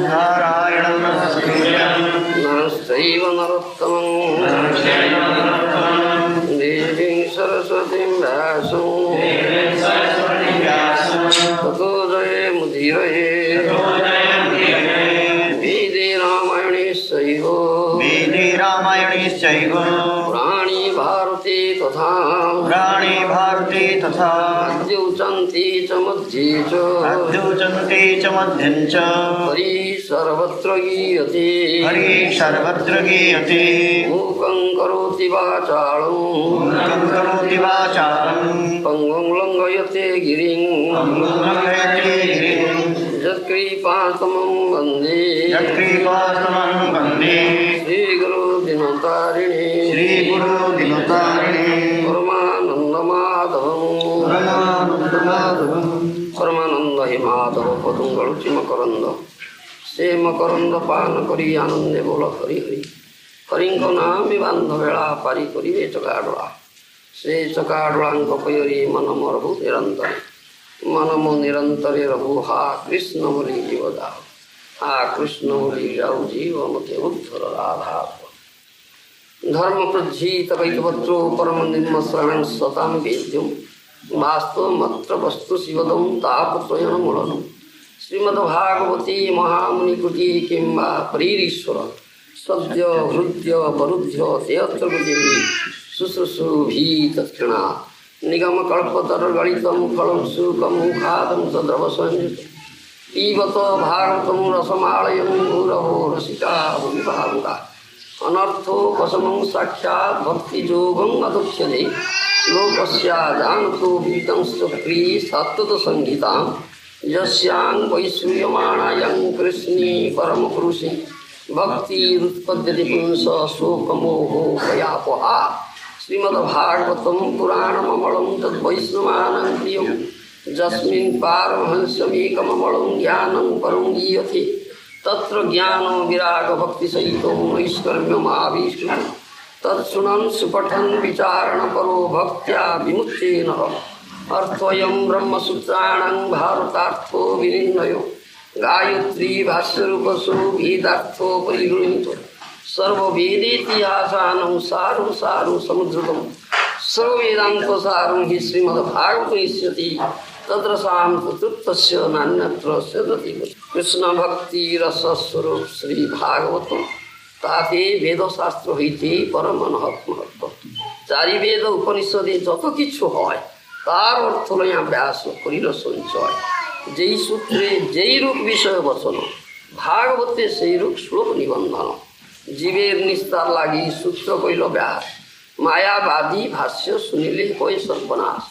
नारायणं नमस्ते नरोत्तमं देवीं सरस्वतीं व्यासं ततो जयमुदीरये वेदे रामायणेश्चैव पुराणी भारती तथा अद्योचन्ति च मध्ये च हरि सर्वत्र गीयते मूकं करोति वाचालं पंगुं लंघयते गिरिं यत्कृपातमं वन्दे श्रीगुरु दिनतारिणे परमानंद हे माधव पदुंगलुचि मकरंद से मकरंद पान करी आनंदे बोल हरि हरि हरिंक नाम बांधवेला पारी करिवे चकाडोला से चकाडोलांक पयरी मन मरहु निरंतर मन मो निरंतरे रहु हा कृष्ण बोली जीव जाओ हा कृष्ण बोली जाओ जीव मते उद्धर राधा धर्म प्रज्जीत कैतवत्रो परम निम्न शरण सताम वेद्यम वास्तव मत्र वस्तु शिवदम तापत्रयन मूलनम श्रीमद्भागवती महामुनिकुटी किंबा परीरीश्वर सद्य हृदय वरुध्य तेऽत्र देवी शुश्रूषुभि तत्क्षणा निगम कल्पतर गलितम फलम सुखमुखादम सद्रव संयुत पीबत भागवतम रसमालयम भूरवो रसिका भूमिभावुका अनर्थो वसमं साक्षात् भक्ति योगं अदुच्यते लोकस्या जानतो विदितं सुप्री सत्तत संगीतां यस्यां वैश्रूयमाणायां कृष्णे परमपुरुषे भक्तिरुत्पद्यते पुंस शोकमोहो भयापहा श्रीमद्भागवतं पुराणममलं तद्वैष्णवानां प्रियं यस्मिन् पारमहंसमेकममलं ज्ञानं परं गीयते तत्र ज्ञान विराग भक्ति सहित नैष्कर्म्यमाविष्णु तत्सुनन् सुपठन् विचारण परो भक्त्या विमुच्येन अर्थोऽयं ब्रह्मसूत्राणां भारतार्थो विनिर्णयो गायत्री भाष्यरूपसु वेदार्थो परिगृहीतो सर्ववेदेतिहासानं सारं सारं समुद्रतं सर्ववेदान्तसारं हि श्रीमद्भागवतमिष्यति तद्रसां तृप्तस्य नान्यत्र सिद्धति कृष्ण भक्ति रस स्वरूप श्री भागवत ताते वेदशास्त्र হইতে परम महत्व चारि वेद उपनिषदे যত কিছু হয় তার অর্থ লইয়া ব্যাস করিল সঞ্চয় যেই সূত্রে যেই রূপ বিষয় বচন ভাগবতে সেই রূপ শ্লোক নিবন্ধন জীবের নিস্তার লাগি সূত্র কইল ব্যাস মায়াবাদী ভাষ্য শুনিলে হয় সর্বনাশ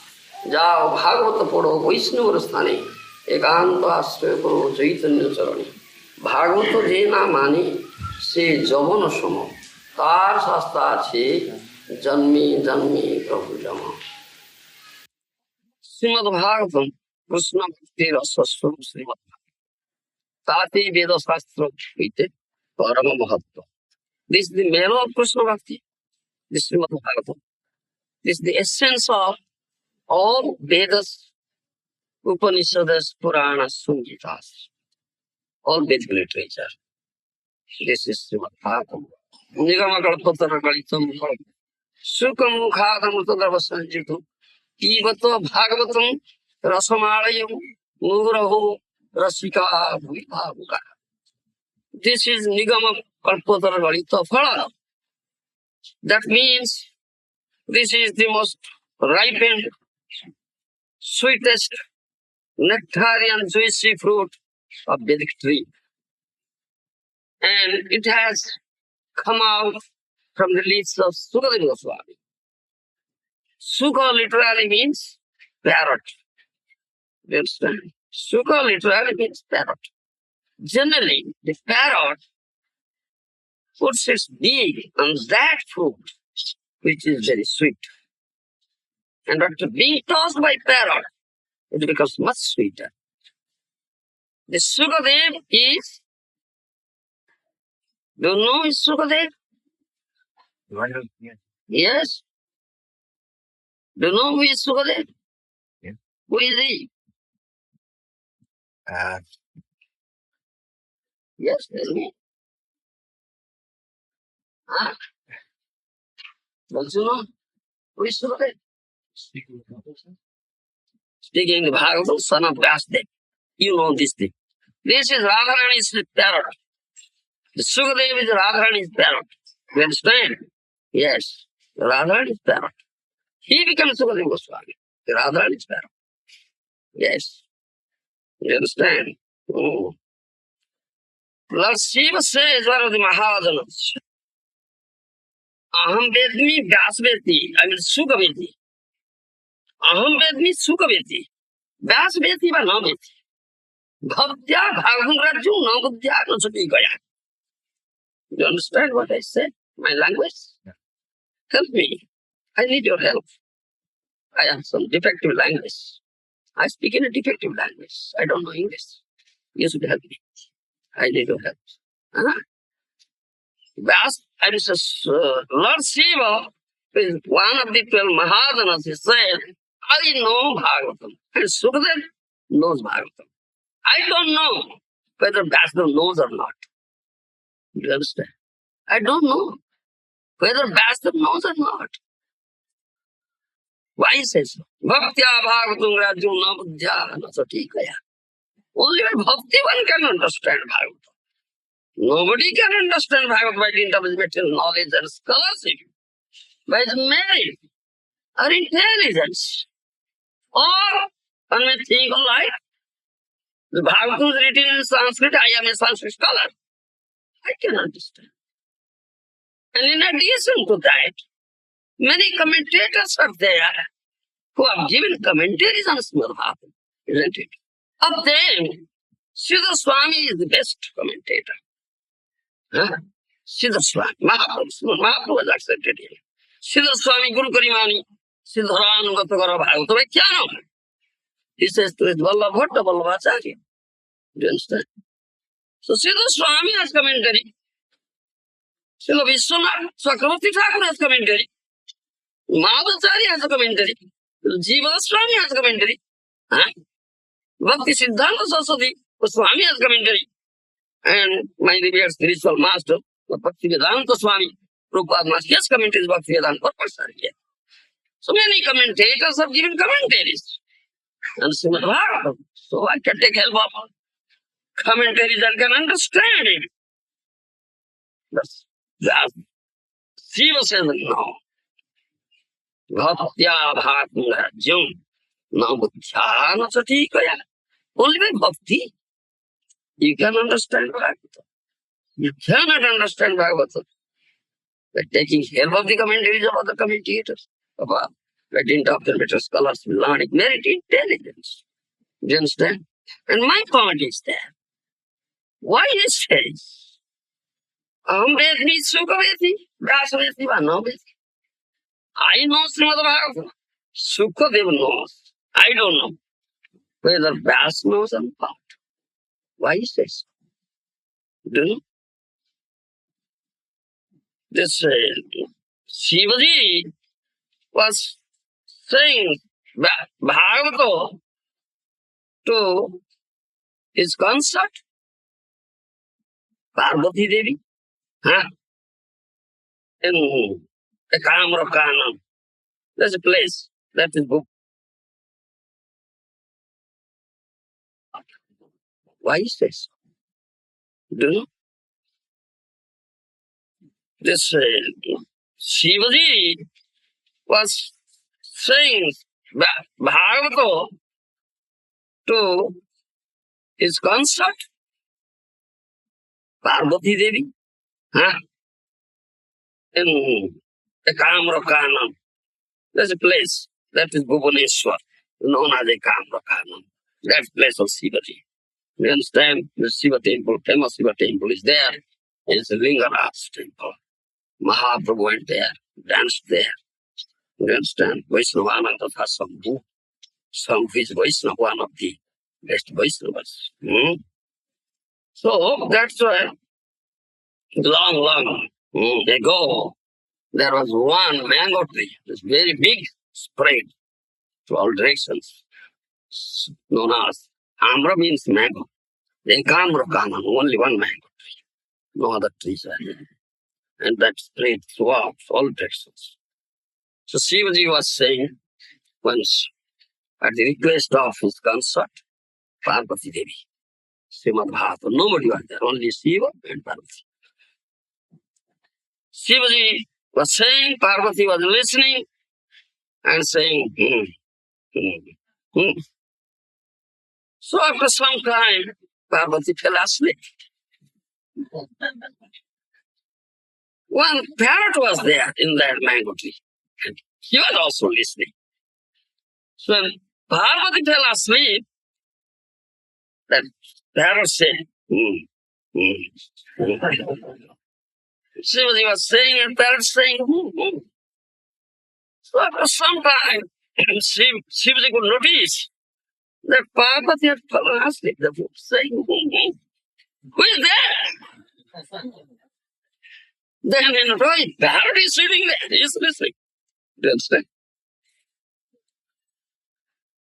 যাও ভাগবত পড়ো বৈষ্ণবর স্থানে एकांत आश्रय करो चैतन्य चरणे भागवत जे ना माने से जवन सम तार शास्त्र आछे जन्मे जन्मे प्रभु जम श्रीमद् भागवतम कृष्ण भक्ति रस स्वरूप श्रीमद् ताते वेद शास्त्र हইতে परम महत्व this the main of Krishna bhakti this Srimad Bhagavatam this the essence of all Vedas Upanishads, Puranas, Samhitas, all Vedic literature. This is Srimad Bhagavatam. Nigamakalpatara Galitam Sukamukhadamutadava Sanjitu Pivato Bhagavatam Rasamalayam Muraho Rasika Bhuipavuka. This is Nigamakalpatara Galita Phala. That means this is the most ripened, sweetest, nectarian, juicy fruit of Vedic tree. And it has come out from the lips of Sukadeva Goswami. Sukha literally means parrot. You understand? Sukha literally means parrot. Generally, the parrot puts its beak on that fruit, which is very sweet. And after being tossed by parrot, it becomes much sweeter. The Sukadev is, do you know is Sukadev? Yes. Do you know who is Sukadev? Yeah. Who is he? Yes, tell me. Huh? Don't you know? Who is Sukadeva? Speaking the Bhagavatam, son of Vasudev. You know this thing. This is Radharani's parrot. The Sukadeva is Radharani's parrot. You understand? Yes. Radharani's parrot. He becomes Sukadeva Goswami. The Radharani's parrot. Yes. You understand? Oh. Lord Shiva says, one of the Mahajanas, Aham Vedmi Vyasveti. I mean Sukaveti. Aham Vedmi Sukaveti. Vyasveti va Naveti. Bhaktya Bhagavan Raju Navadya Nasati Gaya. You understand what I said? My language? Help me. I need your help. I have some defective language. I speak in a defective language. I don't know English. You should help me. I need your help. Huh? I was Lord Shiva is one of the 12 Mahajanas. He said, I know Bhagavatam. And Sukadeva knows Bhagavatam. I don't know whether Vasudev knows or not. You understand? I don't know whether Vasudev knows or not. Why he says so? Bhaktya Bhagavatam Rajum Navadya Nasatikaya. Only by bhakti one can understand Bhagavatam. Nobody can understand Bhagavatam by dint of his material knowledge and scholarship, by his merit or intelligence. Or one may think, all right, the Bhagavatam is written in Sanskrit, I am a Sanskrit scholar. I can understand. And in addition to that, many commentators are there who have given commentaries on Srimad Bhagavatam, isn't it? Of them, Siddha Swami is the best commentator. Huh? Siddha Swami, Mahaprabhu has accepted him. Siddha Swami, Guru Karimani, Siddharan Gatagara Bhagavatam Vekyanam. He says to his Vallabhatta Vallabhacharya. Do you understand? So Siddha Swami has commentary. Srila Vishwanath Chakravarti Thakur has commentary. Madhacharya has a commentary. Jiva Swami has a commentary. Huh? Bhakti Siddhanta Saraswati Swami has commentary. And my revered spiritual master, Bhakti Vedanta Swami, Prabhupada Master, yes, commentaries Bhakti Vedanta purpose are here. So many commentators have given commentaries. And Srimad Bhagavatam. So I can take help of commentaries and can understand it. That's Shiva says no. Bhaktya Bhagavatam Rajyam Navadhyana Satikaya. Only by bhakti you can understand Bhagavatam. You cannot understand Bhagavatam by taking help of the commentaries of other commentators. By dint of the better scholars, learning, merit, intelligence. Do you understand? And my point is that why he says, Aham Vedmi Sukaveti, Vyasaveti va Naveti. I know Srimad Bhagavatam. Sukadeva knows. I don't know whether Vyas knows or not. Why he says so? Do you know? This Shivaji was saying Bhagavatam to his consort, Parvati Devi, huh? In the Kamrakana. There's a place that is book. Why he says so? Do you know? This Shivaji was saying Bhagavatam to his consort, Parvati Devi, huh? In the Kamrakana. There's a place that is Bhubaneswar, known as the Kamrakana. That place of Shivaji. You understand? The Shiva temple, famous Shiva temple is there. It's a Lingaraj temple. Mahaprabhu went there, danced there. You understand? Vaishnavananda Sambhu. Some of his Vaishnava, one of the best Vaishnavas. So that's why long ago, there was one mango tree, this very big, spread to all directions, known as Amra means mango. Then Kamrakaman, only one mango tree. No other trees are there. And that spread throughout all directions. So Shivaji was saying once, at the request of his consort, Parvati Devi, Srimad Bhagavatam, nobody was there, only Shiva and Parvati. Shivaji was saying, Parvati was listening and saying, hmm. So after some time, Parvati fell asleep. One parrot was there in that mango tree. And he was also listening. So when Parvati fell asleep, that parrot said, Shivaji was saying, and parrot saying, So after some time, Shivaji could notice that Parvati had fallen asleep. The fool saying, Who is there? Then in right, parrot is sitting there, he is listening. Do you understand?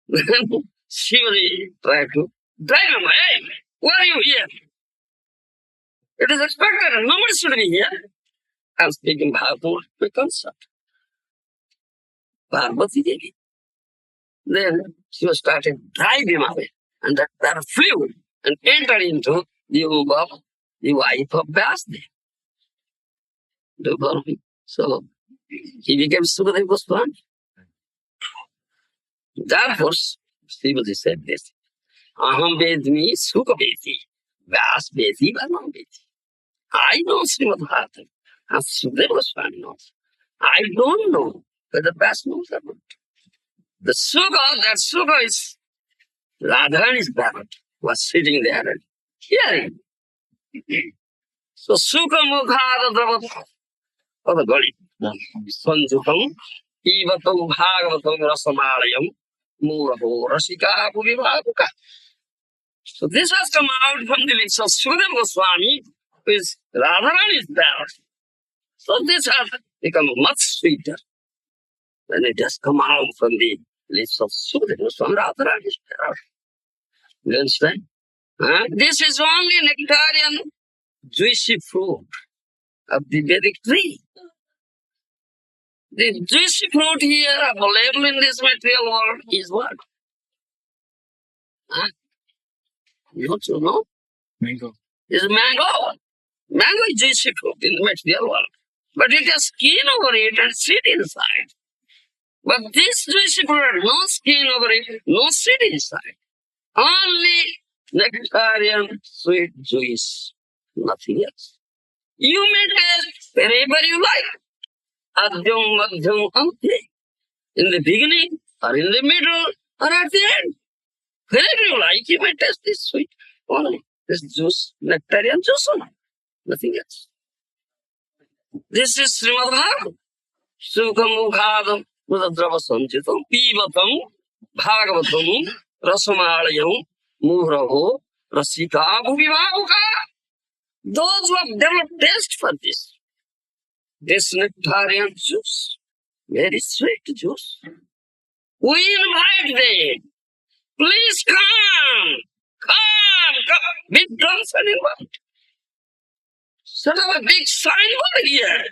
Then Shivaji tried to drag him. Hey, why are you here? It is expected, and nobody should be here. I am speaking Bhagavatam, my consort, Parvati Devi. Then she was started to drive him away, and that parrot flew and entered into the womb of the wife of Vyasdev. Do you follow me? So he became Sukadeva Goswami. Therefore, Shivaji said this: Aham Vedmi Sukha Vedi, Vyas Vedi, Varnam Vedi. I know Srimad Bhagavatam, and Sukadeva Goswami knows. I don't know whether Vyas knows or not. The Sukha is Radharani's parrot, was sitting there and hearing. So Sukha Mukhada Dravata Padagoli Sanjutam Ivatam Bhagavatam Rasamalayam Muraho Rasika Puvivakuka. So this has come out from the lips of Sukadeva Goswami, who is Radharani's parrot. So this has become much sweeter when it has come out from the lips of Sukadeva Goswami, Radharani's parrot. You understand? This is only nectarian juicy fruit of the Vedic tree. The juicy fruit here available in this material world is what? Don't you know? Mango. Is mango. Mango is juicy fruit in the material world. But it has skin over it and seed inside. But this juicy fruit, no skin over it, no seed inside. Only nectarian sweet juice. Nothing else. You may taste wherever you like. Adyam, madhyam, ante. In the beginning, or in the middle, or at the end. Wherever you like, you may taste this sweet. Only this juice, nectarian juice only. Nothing else. This is Srimad Bhagavatam. Sukham Mukhadam Mudadrava Sanchitam Pivatam Bhagavatam Rasamalayam Muraho Rasika Bhuvivahuka. Those who have developed taste for this nectarian juice, very sweet juice, we invite them. Please come. Big drums and invite. Set up a big signboard here.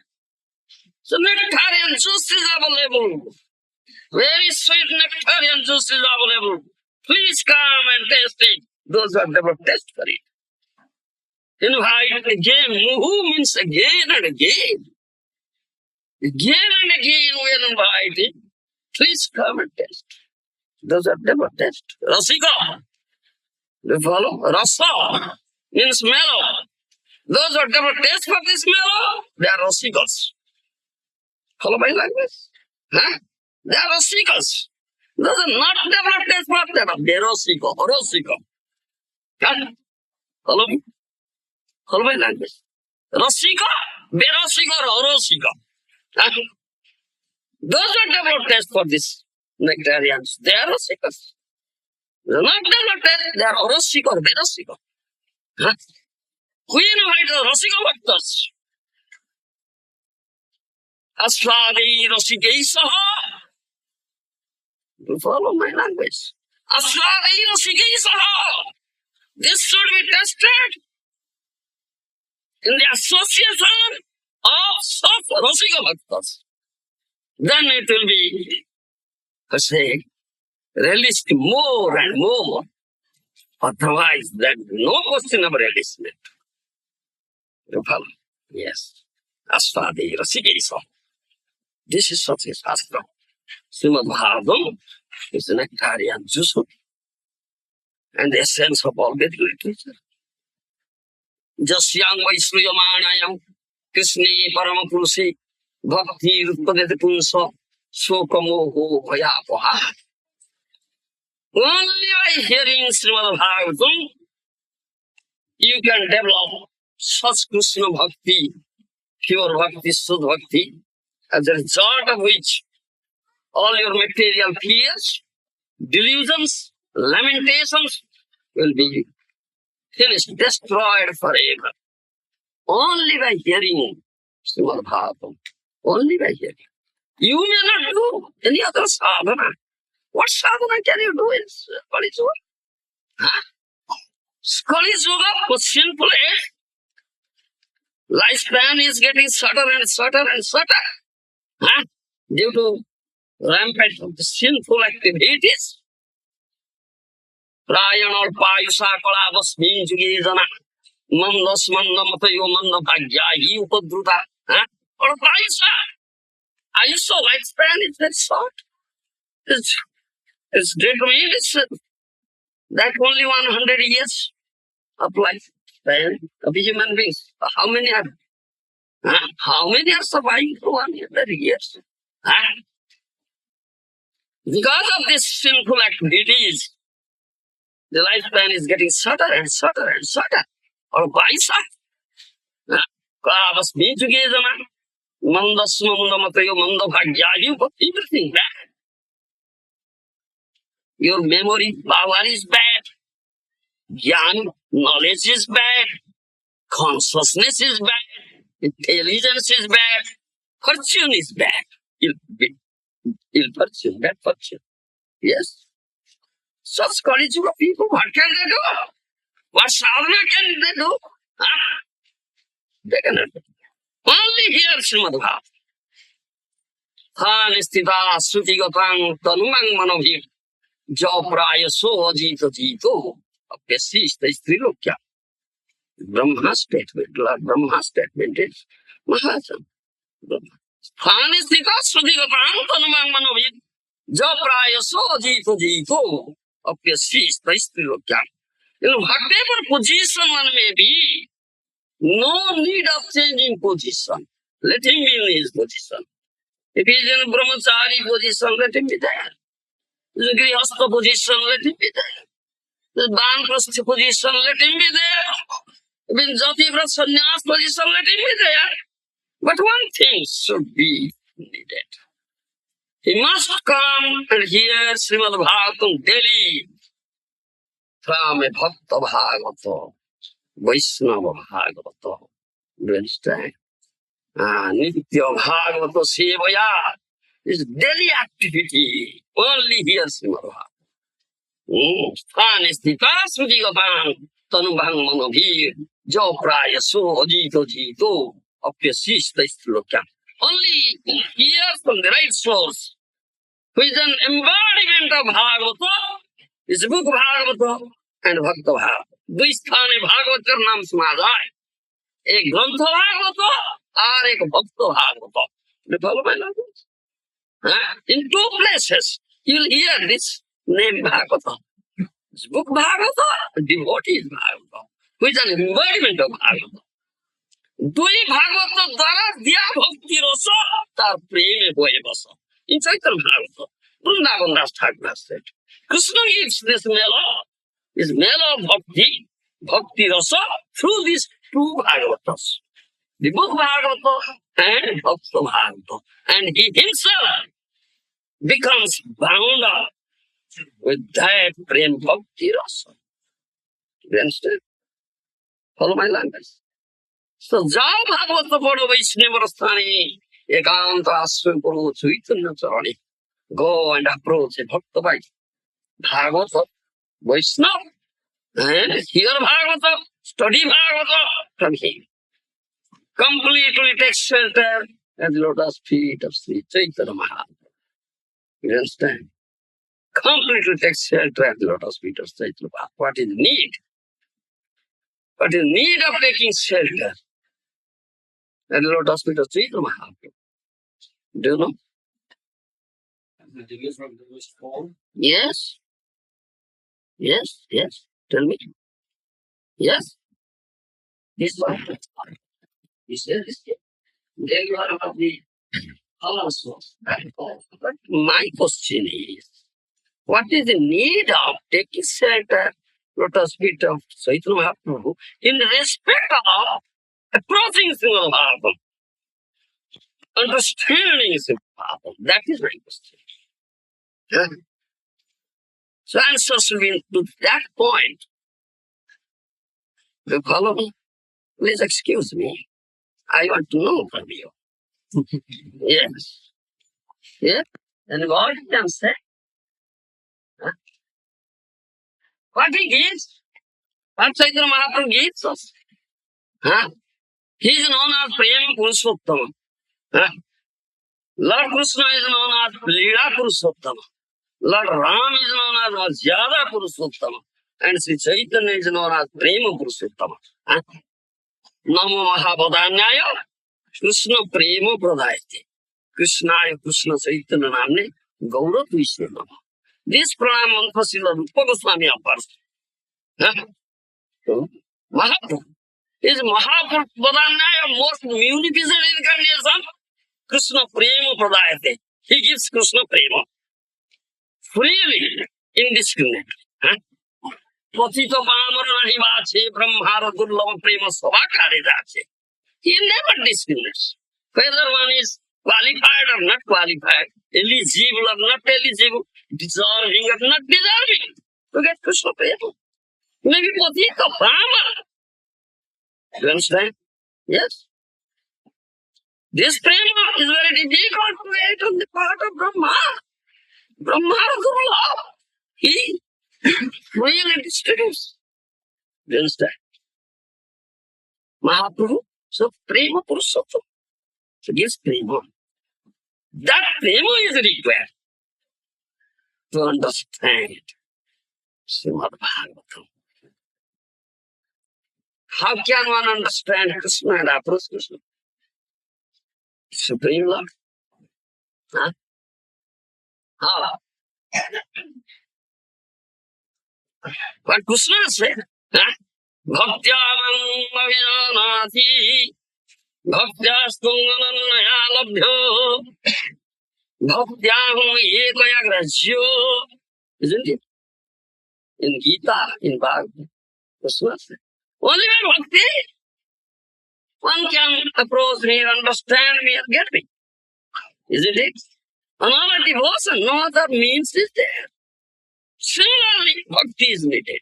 So nectarian juice is available. Very sweet nectarian juice is available. Please come and taste it. Those who have never tasted for it. Invite again. Who means again and again. Again and again we are invited. Please come and taste. Those who have never tasted. Rasika. You follow? Rasa means mellow. Those who have never tasted for this mellow, they are rasikas. Follow my language? They are rasikas. Those are not developed taste for them. They are rasika. Follow me? Follow my language. Rasika, berasika, or orosika. Those who have developed taste for this nectarians, they are rasikas. They are not developed taste, they are orosika or berasika. Who invite the rasika bhaktas? Aswadi rasikei saha. You follow my language. Aswadi rasikei saha. This should be tested in the association of such Rasika Bhaktas. Then it will be, say, released more and more. Otherwise, there is no question of releasement. You follow? Yes. Asvadi Rasikesa. This is such a Shastra. Srimad Bhagavatam is the nectarian juice and the essence of all Vedic literature. Jasyang Vaisruyamanayam Krishni Paramapurusi Bhakti Rutpadeti Punsa Sokamoho Vayapaha. Only by hearing Srimad Bhagavatam, you can develop such Krishna Bhakti, pure Bhakti, Sudh Bhakti, as a result of which all your material fears, delusions, lamentations will be finished, destroyed forever. Only by hearing Srimad Bhagavatam. Only by hearing. You may not do any other sadhana. What sadhana can you do in Kali Yuga? Huh? Kali Yuga was sinful age. Lifespan is getting shorter and shorter and shorter. Huh? Due to rampant of the sinful activities. Prayanor Payusa Kalabasmin Jugizana Mandas Mandamatayo Mandabhagyayi Upadruta. Or Payusa. Ayusa lifespan is very short. It's determined. It's that only 100 years of lifespan of human beings. How many are? How many are surviving for 100 years? Because of these sinful activities, the lifespan is getting shorter and shorter and shorter. Or Vaisa. Kavas be together, Mandas Mandamatayo Mandabhagyayu, everything bad. Your memory power is bad. Young knowledge is bad. Consciousness is bad. Intelligence is bad. Fortune is bad. Ill fortune, bad fortune. Yes. Such Kali Yuga people, what can they do? What sadhana can they do? They cannot do. Only here Srimad Bhagavatam. Thanistita Sutigatang Tanumang Manavir Jopraya So Jita Jito Apyasista Strilokya. Brahma statement, Lord Brahma statement is Mahajan. Thanistita Sutigatang Tanumang Manavir Jopraya So Jita Jito Apyasista Strilokya. In whatever position one may be, no need of changing position. Let him be in his position. If he is in brahmachari position, let him be there. If he is in grihastha position, let him be there. If he is in banprasthi position, let him be there. If he is in jativrat sannyas position, let him be there. But one thing should be needed. He must come and hear Srimad Bhagavatam daily from a Bhakta Bhagavata, Vaishnava Bhagavata. Do you understand? Nitya Bhagavata Sevaya is daily activity. Only here Srimad Bhagavatam. Thanistita Sutigatang Tanubhang Manabhir Jopraya So Ajito Jito Apyasista Strilokya. Only here from the right source, who is an embodiment of Bhagavata, is book Bhagavata and Bhakta Bhagavata. Dvistane Bhagavatar Nam Samadhai. एक ग्रंथ भागवत और एक भक्त Bhagavat. You follow my language? In two places, you will hear this name Bhagavata. This book Bhagavata, devotee Bhagavata, who is an embodiment of Bhagavata. दुई भागवत द्वारा दिया भक्ति रस तार प्रेम बोए बस. In Chaitanya Bhagavata, Vrindavan Das Thakur has said, Krishna gives this mellow, is mellow bhakti, bhakti rasa through these two Bhagavatas. The book Bhagavata and Bhakta Bhagavata. And he himself becomes bound up with that prem bhakti rasa. You understand? Follow my language. So, Jao Bhagavata Pado Vaishnava Rasthani Ekanta Aswam Puru Chaitanya Charani. Go and approach a Bhakta Bhagavata Vaishnava And hear Bhagavata, study Bhagavata from him. Completely take shelter at the lotus feet of Sri Chaitanya Mahaprabhu. You understand? Completely take shelter at the lotus feet of Chaitanya Mahaprabhu. What is need? What is need of taking shelter at the lotus feet of Chaitanya Mahaprabhu? Do you know? Yes, yes. Tell me. Yes. This one. He says, there you are about the also. But my question is, what is the need of taking shelter lotus feet of Chaitanya Mahaprabhu in respect of approaching Srimad Bhagavatam, understanding Srimad Bhagavatam? That is my question. Huh? So answer should be to that point. You follow me? Please excuse me. I want to know from you. Yes. Yes. And what you can say? Huh? What he gives? What Chaitanya Mahaprabhu gives us? Huh? He is known as Prema Purushottama. Huh? Lord Krishna is known as Leela Purushottama. Lord Ram is known as Masyada Purushottama. And Sri Chaitanya is known as Prema Purushottama. Huh? Namo Mahabodhanyaya Krishna Prema Pradayate. Krishnaya Krishna Chaitanya Namne Gaura Krishna Nama. This pranam mantra Srila Rupa Goswami offers. Huh? So, Mahaprabhu is Mahaprabhu Bodhanyaya most munificent incarnation. Krishna Prema Pradayate. He gives Krishna Prema freely, indiscriminately. Huh? Patita Pamara Nahi Vache, Brahmara Durlava Prema Savakari Dache. He never discriminates. Whether one is qualified or not qualified, eligible or not eligible, deserving or not deserving, to get Krishna Prema. Maybe Patita Pamara. You understand? Yes. This Prema is very difficult to get on the part of Brahma. Brahmara Durlava. He really distributes. You understand? Mahaprabhu, so Prema Purushottam. So gives Prema. That Prema is required to understand Srimad Bhagavatam. How can one understand Krishna and approach Krishna? Supreme Lord. Huh? How? What Krishna said? Huh? Bhaktyamam avijanati bhaktyastunganannaya labhyo bhaktyaham ekayagrajyo. Isn't it? In Gita, in Bhagavad, Krishna said, only by bhakti one can approach me, understand me, and get me. Isn't it? Another devotion, no other means is there. Similarly, bhakti is needed.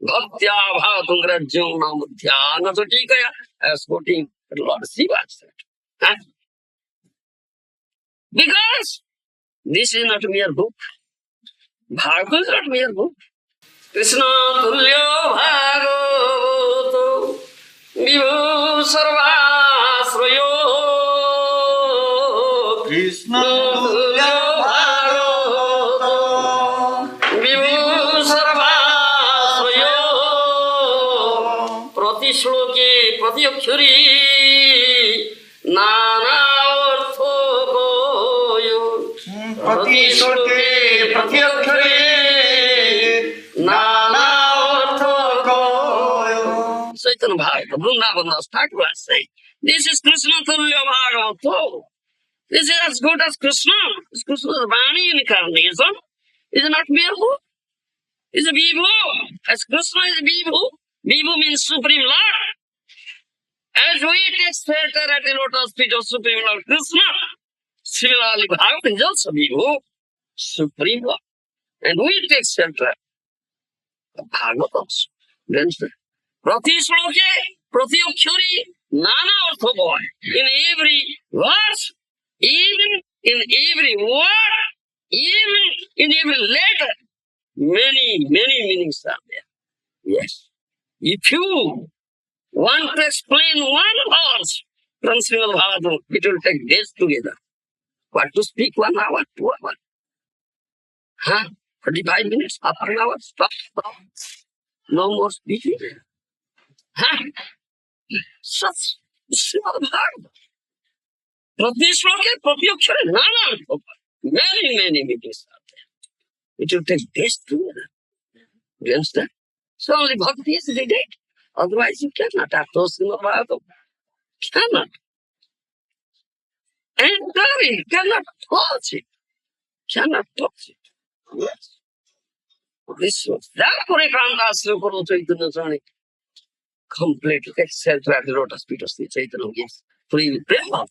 Bhaktya bhavatum grajyam namuddhya nasotikaya, as quoting Lord Shiva said. Huh? Because this is not mere book. Bhagavad is not mere book. Krishna tulyo bhagavato vibhu sarvasrayo. Krishna tulyo bhagavato vibhu sarvasrayo. Prati shloke prati akshari nana artho goyo. Prati shloke prati akshari nana artho goyo. Chaitanya Bhagavata, Vrindavan Thakur was saying, this is Krishna Tulya Bhagavato. This is as good as Krishna. It's Krishna's Vani incarnation. Is not mere book. It's a Vibhu. As Krishna is Vibhu. Vibhu means Supreme Lord. As we take shelter at the lotus feet of Supreme Lord Krishna, similarly Bhagavatam is also Vibhu, Supreme Lord. And we take shelter of Bhagavatam. Then Prati Shloke, Prati Akshari, Nana Artha boy. In every verse, even in every word, even in every letter, many meanings are there. Yes. If you want to explain one verse from Srimad Bhagavatam, it will take days together. What to speak 1 hour, 2 hours? Huh? 45 minutes, half an hour, stop. No more speaking. Huh? Such Srimad Bhagavatam. प्रति श्लोक है, प्रति अक्षर है, नाना many meanings are there. It will take days together. Do you understand? So only bhakti is needed. Otherwise you cannot have those Srimad Bhagavatam. Cannot. Enter it, cannot touch it. Cannot touch it. Yes. This was that Purikandas Guru Chaitanya Swami completely excelled at the lotus feet of Sri Chaitanya. Yes. Free will.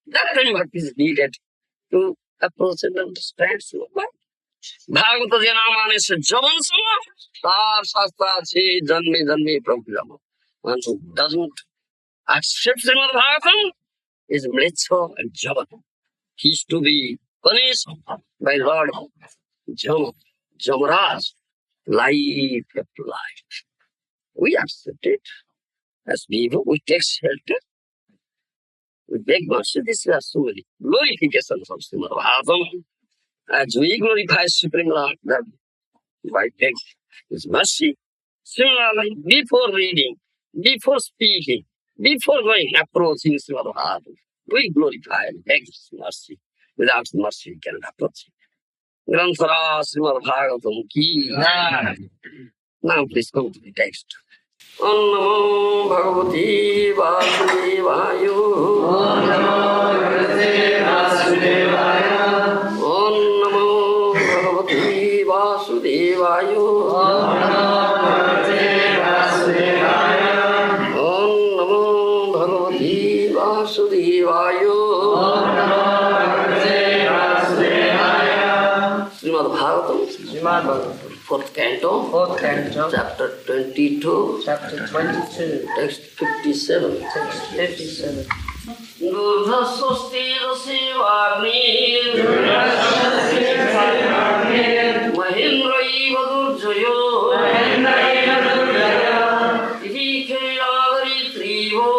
That kind of is needed to approach and understand Srimad Bhagavatam. Bhagavat जना माने से जवन सुनो तार शास्त्रा छे जन्मे जन्मे प्रभु जानो. One who doesn't accept Srimad Bhagavatam is mritso and javan. He is to be punished by Lord Jamaraj, life after life. We accept it as people. We take shelter. We beg mercy. This is so many glorifications of Srimad Bhagavatam. As we glorify Supreme Lord, that by beg His mercy. Similarly, before reading, before speaking, before going approaching Srimad Bhagavatam, we glorify and beg His mercy. Without His mercy, we cannot approach Him. Granthara Srimad Bhagavatam ki. Now please come to the text. Om Namo Bhagavate Vasudevaya. Om Namo Bhagavate Vasudevaya. Om Namo Bhagavate Vasudevaya. Om Namo Bhagavate Vasudevaya. Om Namo Bhagavate Vasudevaya. Om Namo Bhagavate Vasudevaya. Srimad Bhagavatam. Srimad Bhagavatam. Fourth canto, chapter 22, text 57. Nurdhaswasti Dasivagni Mahindra Iva Durjayo Ihi Kayadari Trivo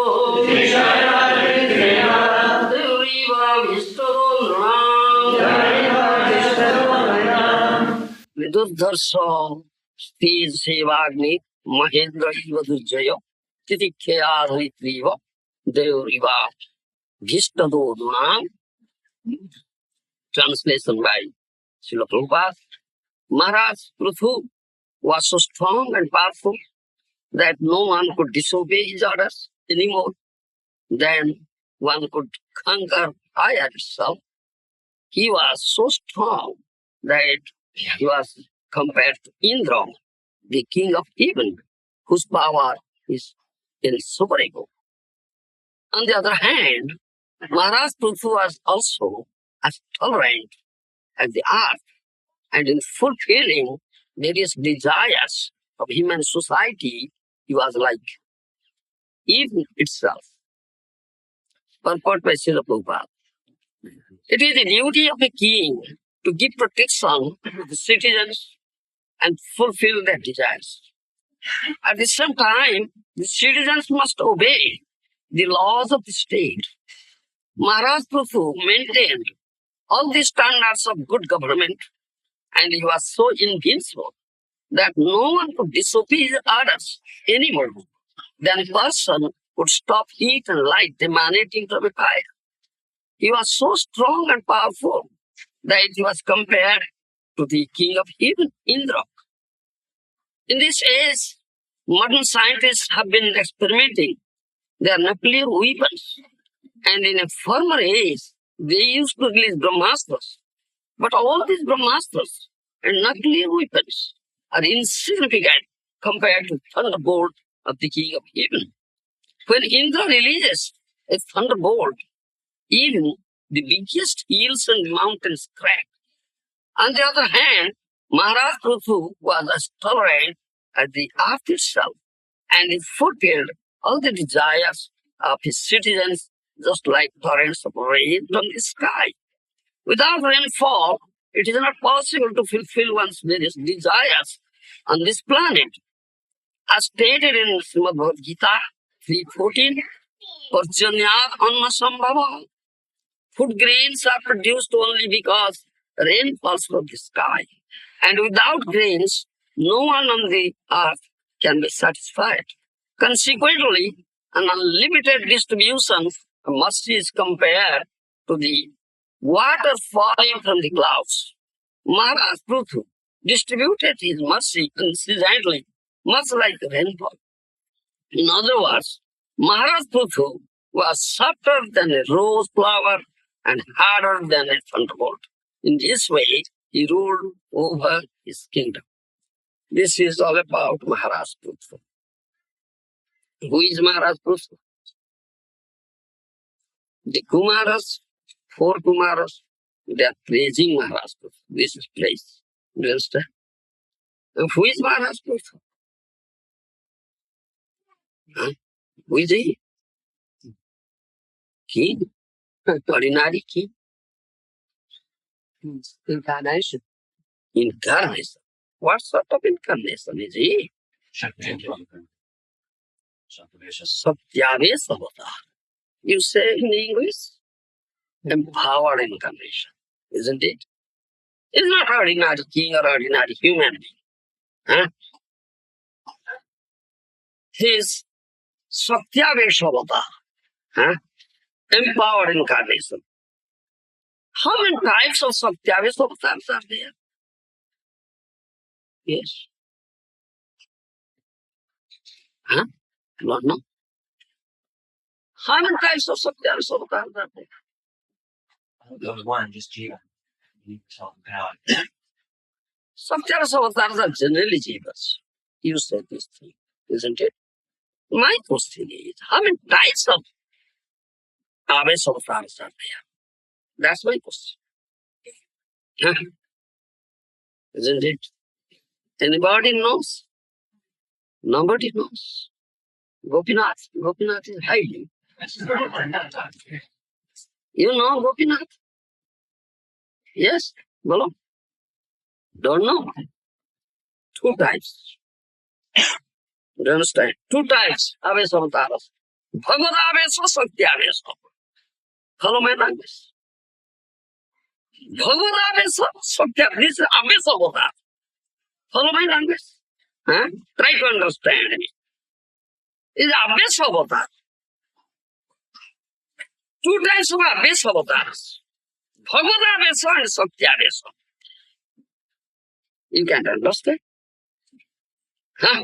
Devriva Vistadondranam Vidurdharsa Stij Sevagni Mahendra Iva Durjayo Titikya Triva Devriva Vistadondranam. Translation by Srila Prabhupada. Maharaj Prithu was so strong and powerful that no one could disobey his orders anymore. Then one could conquer fire itself. He was so strong that he was compared to Indra, the king of heaven, whose power is insuperable. On the other hand, Maharaj Prithu was also as tolerant as the earth and in fulfilling various desires of human society, he was like Eve itself. Purport by Srila Prabhupada. It is the duty of a king to give protection to the citizens and fulfill their desires. At the same time, the citizens must obey the laws of the state. Maharaj Prithu maintained all the standards of good government, and he was so invincible that no one could disobey his orders anymore. Then a person could stop heat and light emanating from a fire. He was so strong and powerful that he was compared to the king of heaven, Indra. In this age, modern scientists have been experimenting their nuclear weapons, and in a former age, they used to release Brahmastras. But all these Brahmastras and nuclear weapons are insignificant compared to the thunderbolt of the king of heaven. When Indra releases a thunderbolt, even the biggest hills and mountains crack. On the other hand, Maharaj Prithu was as tolerant as the earth itself, and he fulfilled all the desires of his citizens just like torrents of rain from the sky. Without rainfall, it is not possible to fulfill one's various desires on this planet. as stated in Srimad Bhagavad Gita 3:14, Parjanyat Anna Sambhava. Food grains are produced only because rain falls from the sky. And without grains, no one on the earth can be satisfied. Consequently, an unlimited distribution of mercy is compared to the water falling from the clouds. Maharaj Prithu distributed his mercy incessantly, much like rainfall. In other words, Maharaj Prithu was softer than a rose flower and harder than a thunderbolt. In this way, he ruled over his kingdom. This is all about Maharaj Prithu. Who is Maharaj Prithu? The Kumaras, four Kumaras, they are praising Maharaj Prithu. This is praise. You understand? And who is Maharaj Prithu? Huh? Who is he? King. Ordinary king. Incarnation. Incarnation. What sort of incarnation is he? Satyavesh avatar. You say in English, empowered incarnation, isn't it? It's not ordinary king or ordinary human being. Huh? He is Satyavesh avatar. Huh? Empowered incarnation. How many types of Satyavesh avatars are there? Yes. Huh? No. How many types of Satyavesh avatars are there? There was one, just Jiva. He was self-empowered. Satyavesh avatars are generally jivas. You said this thing, isn't it? My question is, how many types of Avesh avatars are there? That's my question. Huh? Isn't it? Anybody knows? Nobody knows. Gopinath is hiding. You know Gopinath? Yes? Bolo? Don't know. Two types. Do you understand? Two types. Avesh avatars. Bhagavad Avesha, Satya Avesha. Follow my language. Bhagavad Avesha, Satya. This is Avesha avatar. Follow my language. Huh? Try to understand it. This is Avesha avatar. Two types of Avesha avatars. Bhagavad Avesha and Satya Avesha. You can't understand. Huh?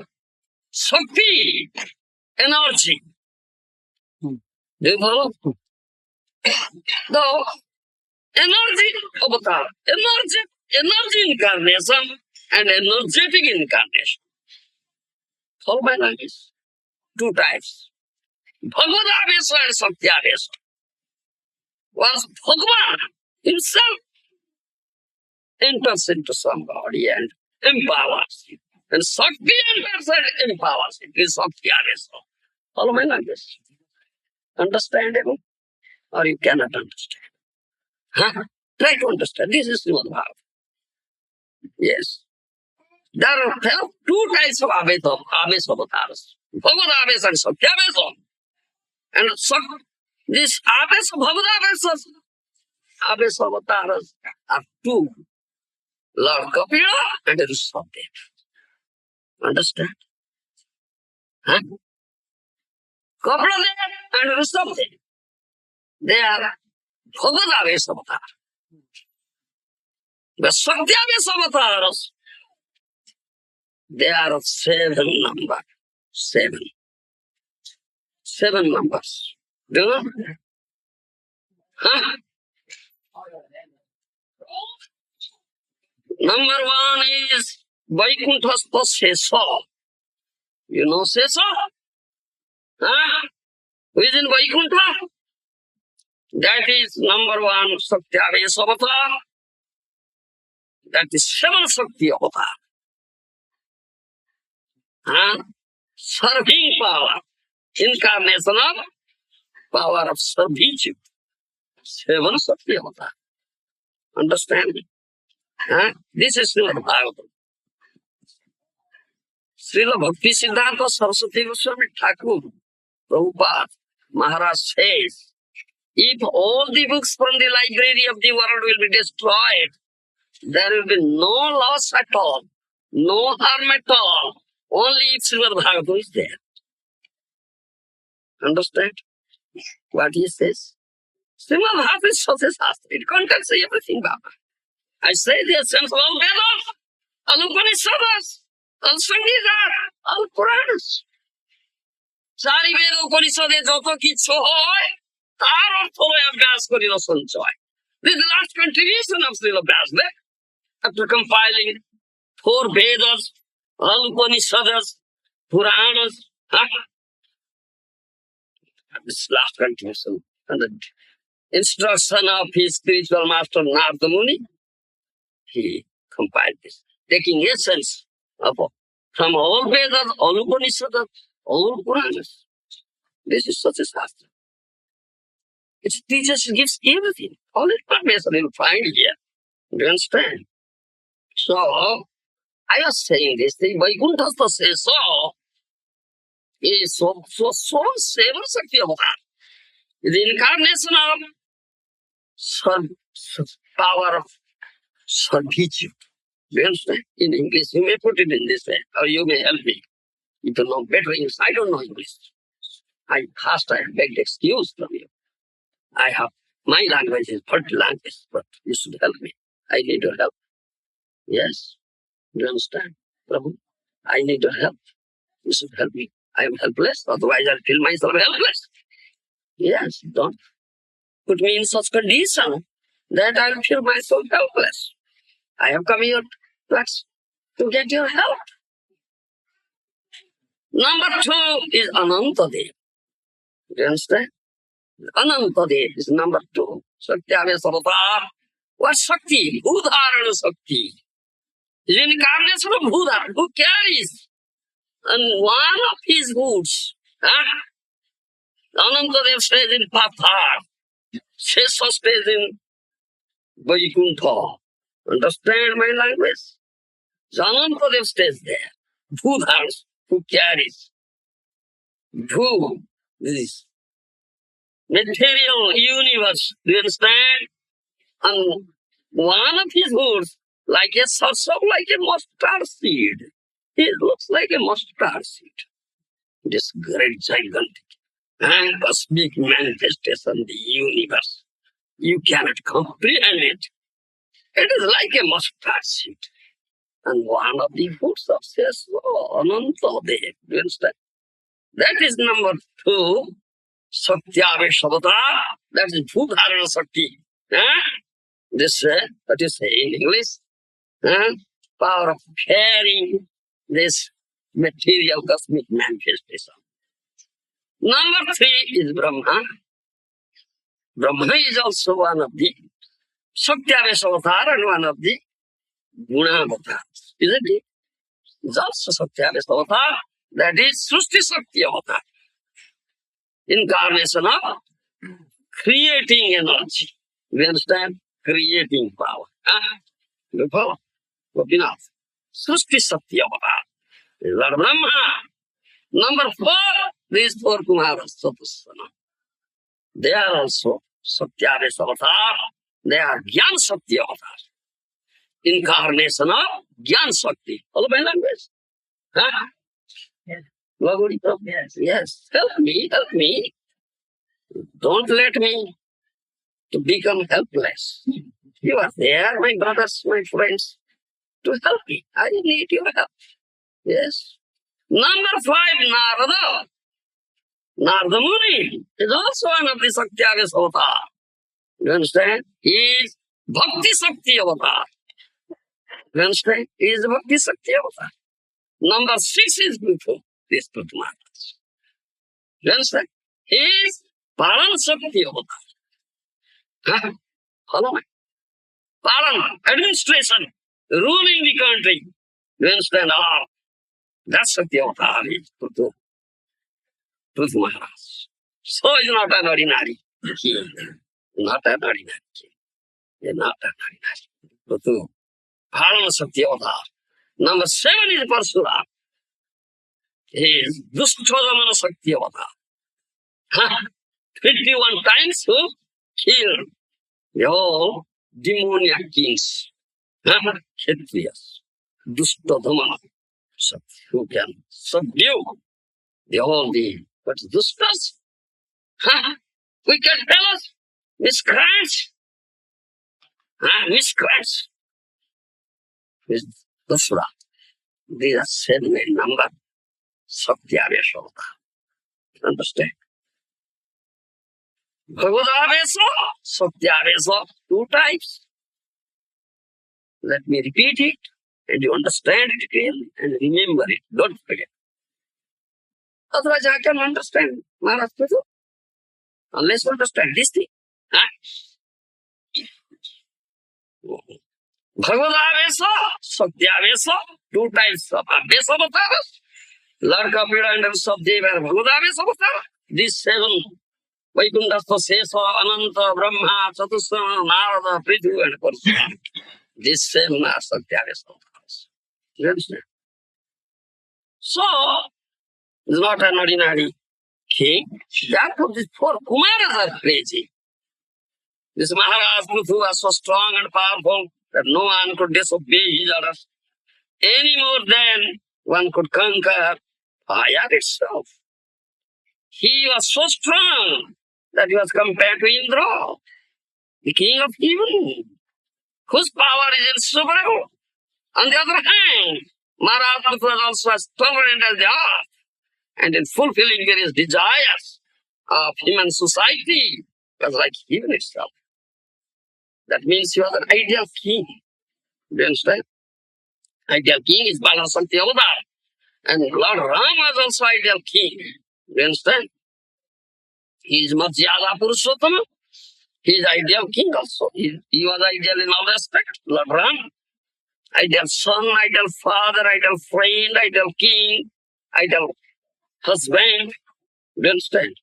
Shakti, energy. Do you follow? The energy avatar, energy incarnation and energetic incarnation. Follow my language. Two types. Bhagavad Avesha and Satya Avesha. Once Bhagavan himself enters into somebody and empowers him. And Shakti enters and empowers him. This is Satya Avesha. Follow my language. Understandable? Or you cannot understand? Huh? Try to understand. This is Srimad Bhagavatam. Yes. There are two types of Avesh avatars. Bhagavad Avesh and Satya Avesh. And this Avesh, Bhagavad Avesh avatars are two. Lord Kapila and Rishabdev. Understand? Huh? Kapila and Rishabdev. They are Bhagavad Avesh avatar. The Satya Avesh avatars, they are of seven number. Seven. Seven numbers. Do you know? Huh? Number one is Vaikunthaspha Sesa. You know Sesa? Huh? Who is in Vaikuntha? That is number one Satyavesh avatar. That is seven Shakti avatar. Huh? Serving power. Incarnation of power of servitude. Seven Shakti avatar. Understand? Huh? This is Srimad Bhagavatam. Srila Bhakti Siddhanta Saraswati Goswami Thakur Prabhupada Maharaj says, if all the books from the library of the world will be destroyed, there will be no loss at all, no harm at all. Only if Srimad Bhagavatam is there. Understand what he says? Srimad Bhagavatam is such a Shastra. It contains everything, Baba. I say the essence of all Vedas, all Upanishads, all Samhitas, all Puranas. চারি বেদ উপনিষদে যত কিছু হয় তার অর্থ অভ্যাস করিল সঞ্চয়. This is the last contribution of Srila Vyasdev after compiling 4 Vedas, all Upanishads, Puranas. This last contribution and the instruction of his spiritual master Narada Muni, he compiled this, taking essence of from all Vedas, all Upanishads, all Puranas. This is such a Shastra. It teaches, it gives everything. All information you will find here. Do you understand? So, I was saying this thing, Vaikuntha says so, is so Seva Shakti Avatar. The incarnation of power of servitude. Do you understand? In English, you may put it in this way, or you may help me. You don't know better English. I don't know English. I begged excuse from you. I have, my language is dirty language, but you should help me. I need your help. Yes. Do you understand, Prabhu? I need your help. You should help me. I am helpless, otherwise I'll feel myself helpless. Yes, don't put me in such condition that I'll feel myself helpless. I have come here to get your help. Number 2 is Anantadev. Do you understand? Anantadev is number 2. Shakti Avatar. What Shakti? Bhudharana Shakti. The incarnation of Buddha, who carries and one of his hoods. Anantadev stays in Pathar. Shesha stays in Vaikuntha. Understand my language? Anantadev stays there. Buddha, who carries this material universe. Do you understand? And one of his hoods, like a sarsav, like a mustard seed. It looks like a mustard seed. This great, gigantic, and cosmic manifestation of the universe. You cannot comprehend it. It is like a mustard seed. And one of the hoods of says, oh, Anantadev. Do you understand? That is number 2. Satyavesh Avatar. That is Bhudharana Shakti. This, what you say in English? Power of carrying this material cosmic manifestation. Number 3 is Brahma. Brahma is also one of the Satyavesh Avatar and one of the Guna Avatars. Isn't it? It's also Satyavesh Avatar. That is Srushti Shakti Avatar. Incarnation of creating energy. You understand? Creating power. You follow? Gopinath. Srushti Shakti Avatar. Lord Brahma. Number 4, these 4 Kumaras, Satusana. They are also Satyavesh Avatar. They are Gyan Shakti Avatar. Incarnation of Gyan Shakti. All my language. Yes. Help me. Don't let me to become helpless. You are there, my brothers, my friends, to help me. I need your help. Yes. Number 5, Narada. Narada Muni is also one of the Satyavesh Avatar. You understand? He is Bhakti Shakti Avatar. You understand? He is Bhakti Shakti Avatar. Number 6 is before this Maharaj. You understand? He is Paran Shakti Avatar. Follow me? Paran, administration, ruling the country. You understand? That's Shakti Avatar is Prithu Maharaj. So he's not an ordinary king. Not an ordinary king. He's not an ordinary Prithu. Paran Shakti Avatar. Number 7 is Parsuram. is Dushtoramana Sakti Avatar. 21 times who killed the all demoniac kings, Kshatriyas. Dushtoramana Sakti, who can subdue all the what is Dushtas? We can tell us miscreants, miscreants with Dusra. These are 7 in number. Satyavesha. Understand? Bhagavadavesa, Satyavesa, 2 times. Let me repeat it, and you understand it clearly, and remember it. Don't forget. Otherwise, I can understand Maharaj Prithu, unless you understand this thing. Bhagavadavesa, Satyavesa, 2 times. Avesa Avatara. Lord Kapila and Sabdev and Bhagavadavesa Avatara. These 7. Vaikundastha, Sesa, Ananta, Brahma, Chatusana, Narada, Prithu, and Parshurama. This same are Satyavesa. You understand? So, it's not an ordinary king. Therefore, these 4 Kumaras are crazy. This Maharaj Prithu was so strong and powerful that no one could disobey his orders any more than one could conquer fire itself. He was so strong that he was compared to Indra, the king of heaven, whose power is insuperable. On the other hand, Maharaj Prithu was also as tolerant as the earth, and in fulfilling various desires of human society, was like heaven itself. That means he was an ideal king. Do you understand? Ideal king is Balasakti Avatar. And Lord Ram was also ideal king. Do you understand? He is Madhyada Purushottama. He is ideal king also. He was ideal in all respects. Lord Ram, ideal son, ideal father, ideal friend, ideal king, ideal husband. Do you understand?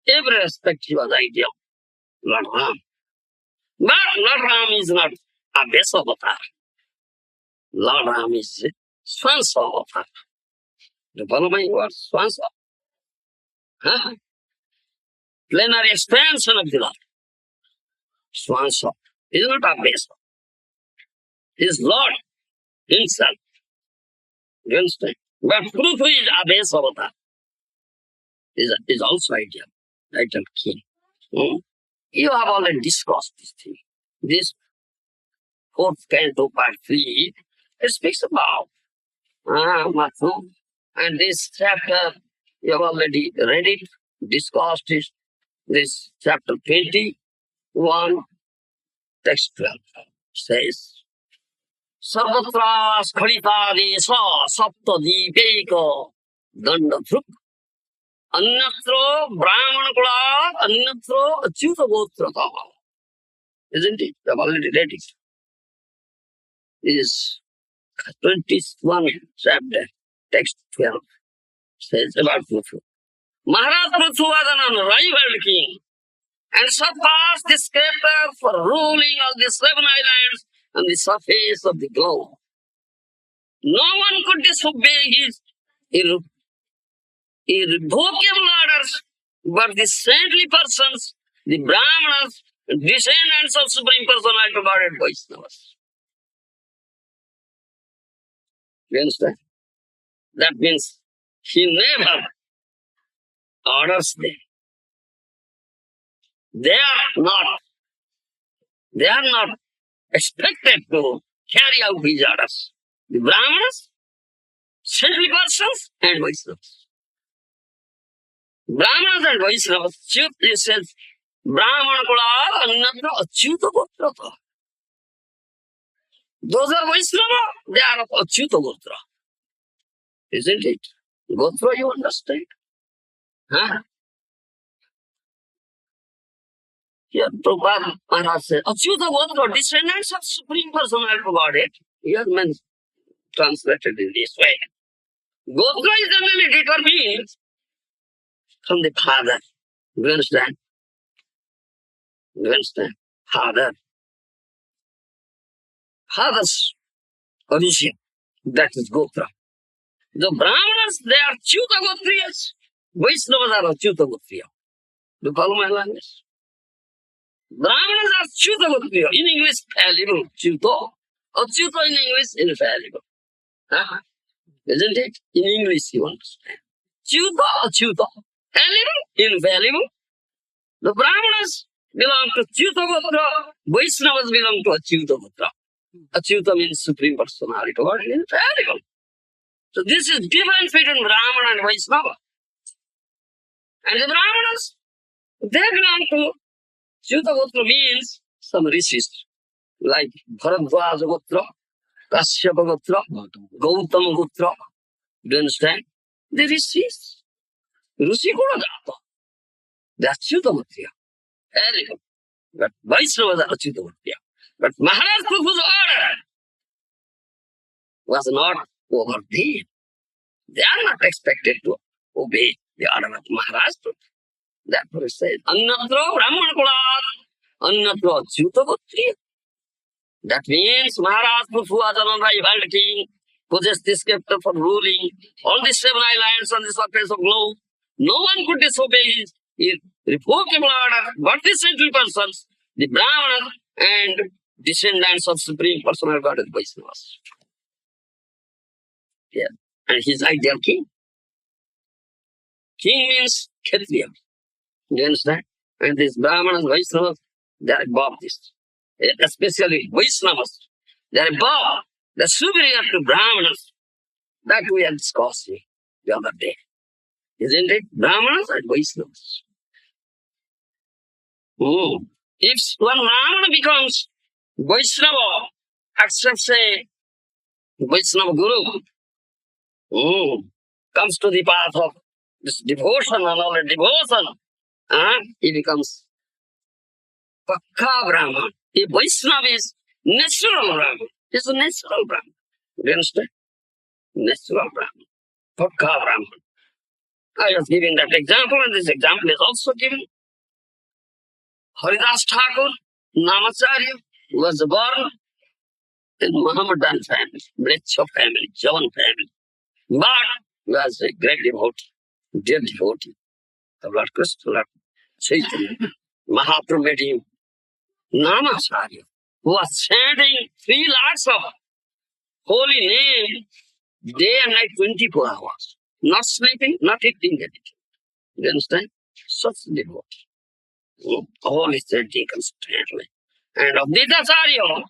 Every respect he was ideal. Lord Ram. But Lord Ram is not a base avatar. Lord Ram is Swansa avatar. You follow my words? Swansa. Plenary expansion of the Lord. Swansa is not a base. He is Lord himself. You understand? But Prithu is a base avatar. Is also ideal. Ideal king. You have already discussed this thing. This 4th canto, part 3, it speaks about Mathu. And this chapter, you have already read it, discussed it. This chapter 21, text 12 says, Sarvatra Skhalita Desa Sapta Deepeka Dandatruk Anyatro Brahmana Kula Anyatro Achyuta Gotrata. Isn't it? You have already read it. This 21 chapter, text 12 says about Prithu. Maharaj Prithu was an unrivaled king and surpassed the scepter for ruling all the 7 islands on the surface of the globe. No one could disobey his irrevocable orders, but the saintly persons, the Brahmanas, descendants of Supreme Personality of Godhead Vaishnavas. You understand? That means he never orders them. They are not expected to carry out his orders. The Brahmanas, saintly persons, and Vaishnavas. Brahmanas and Vaishnavas, it says, Brahmana Kula Annatra Achyuta Gotrata. Those are Vaishnava, they are of Achyuta Gotra. Isn't it? Gotra, you understand? Here, Prabhupada Maharaj says, Achyuta Gotra, descendants of Supreme Personality of Godhead. Here means translated in this way. Gotra is generally determined from the father. Do you understand? Do you understand? Father. Father's origin. That is Gotra. The Brahmanas, they are Achyuta Gotriyas. Vaishnavas are Achyuta Gotriya. Do you follow my language? Brahmanas are Achyuta Gotriya. In English, fallible. Achyuta. Achyuta in English, infallible. Huh? Isn't it? In English, you understand. Achyuta, Achyuta. Fallible, infallible. The Brahmanas belong to Achyuta Gotra. Vaishnavas belong to Achyuta Gotra. Achyuta means Supreme Personality. God is infallible. So this is difference between Brahmana and Vaishnava. And the Brahmanas, they belong to Achyuta Gotra means some rishis like Bharadwaja Gotra, Kashyapa Gotra, Gautama Gotra. Do you understand? The rishis. Rishi Guna Jata. They are Achyuta Gotriya. Very good. But Vaishnavas are Achyuta Gotriya. But Maharaj Prabhu's order was not over them. They are not expected to obey the order of Maharaj Prabhu. Therefore it says, Annatra Brahmana Kulat, Annatra Achyuta Gotriya. That means Maharaj Prabhu was an unrivaled king, possessed the scepter for ruling all the 7 islands on the surface of globe. No one could disobey his revocable order, but the saintly persons, the Brahmanas and descendants of Supreme Personal Godhead Vaishnavas. Yeah. And his ideal king. King means Kshatriya. Do you understand? And these Brahmanas, Vaishnavas, they are above this. Especially Vaishnavas. They are above. They're superior to Brahmanas. That we are discussing the other day. Isn't it? Brahmanas and Vaishnavas. If one Brahmana becomes Vaishnava, accepts a Vaishnava Guru, comes to the path of this devotion and all that devotion, he becomes Pakka Brahman. A Vaishnava is natural Brahman. He's a natural Brahman. Do you understand? Natural Brahman. Pakka Brahman. I was giving that example, and this example is also given. Haridas Thakur, Namacharya, was born in Mohammedan family, Mlecha family, Javan family. But he was a great devotee, dear devotee of Lord Krishna, Lord Chaitanya. Mahaprabhu made him Namacharya, who was chanting 3 lakhs of holy name day and night, 24 hours. Not sleeping, not eating anything. You understand? Such devotee. All is chanting constantly. And Abditacharya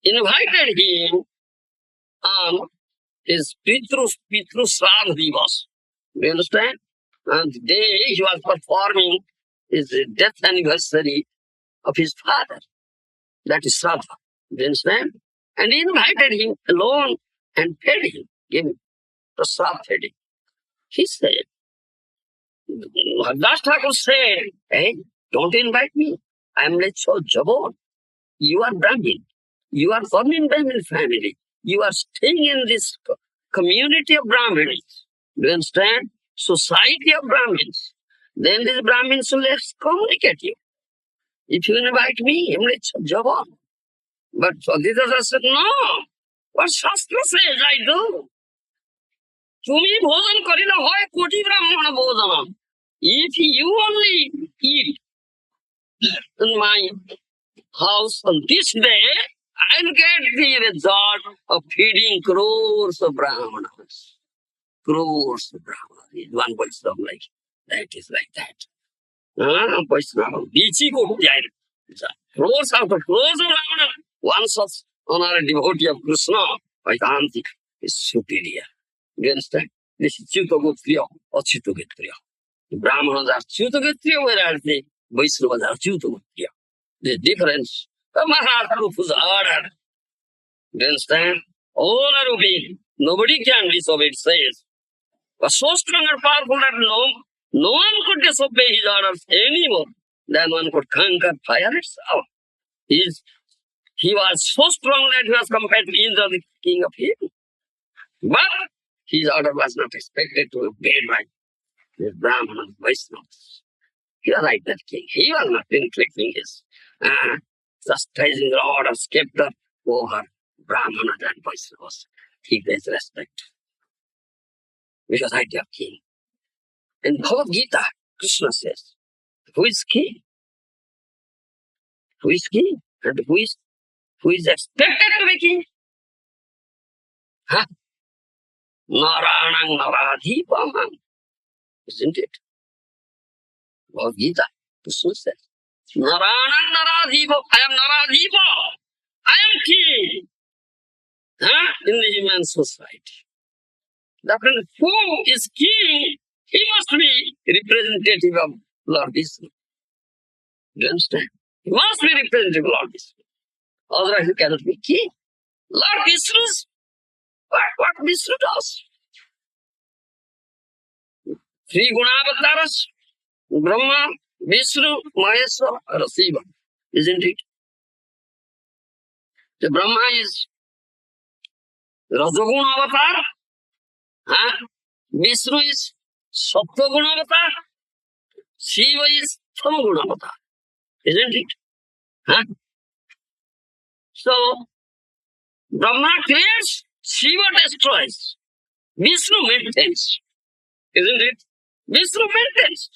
invited him on his Pitru Sraddha Divas. Do you understand? And the day he was performing his death anniversary of his father. That is Sraddha. Do you understand? And he invited him alone and fed him, gave him prasad feeding. He said, Haridas Thakur said, hey, don't invite me. I am Lecho Jabon. You are Brahmin. You are born in Brahmin family. You are staying in this community of Brahmins. Do you understand? Society of Brahmins. Then these Brahmins will excommunicate you. If you invite me, I'm Lecho Jabon. But Aditya said, no. What Shastra says, I do. তুমি ভোজন করিলে হয় কোটি ব্রাহ্মণ ভোজনম. If you only eat in my house on this day, I'll get the result of feeding crores of brahmanas. Crores of brahmanas. One Vaishnava like that is like that. Vaishnava. Bichi ko jai. Crores out of crores of brahmanas. One such honored devotee of Krishna, Vaidanti, is superior. Do you understand? This is Achyuta Gotriya, Achyuta Gotriya. The Brahmanas are Achyuta Gotriya, whereas the Vaishnavas are Achyuta Gotriya. The difference. The Maharaj Prabhu's order. Do you understand? All are obeyed. Nobody can disobey, it says. But so strong and powerful that no one could disobey his orders anymore than one could conquer fire itself. He was so strong that he was compared to Indra, the king of heaven. But his order was not expected to be obeyed by the Brahmanas, Vaishnavas. He was like that king. He was not inflicting his chastising rod or scepter over Brahmanas and Vaishnavas. He pays respect. because I am king. In Bhagavad Gita, Krishna says, who is king? Who is king? And who is expected to be king? Huh? Naranang Naradhipamam. Isn't it? Bhagavad Gita, Krishna says, Naranang Naradhipa. I am Naradhipa. I am king. Huh? In the human society. That means who is king, he must be representative of Lord Vishnu. Do you understand? He must be representative of Lord Vishnu. Otherwise he cannot be king. Lord Vishnu's what Vishnu does. Three Gunavataras, Brahma, Vishnu, Maheshwara, or Shiva. Isn't it? The Brahma is Rajoguna avatar. Huh? Vishnu is Sattva-guna avatar. Shiva is Tama-guna avatar. Isn't it? Huh? So, Brahma creates, Shiva destroys. Vishnu maintains. Isn't it? Vishnu maintains.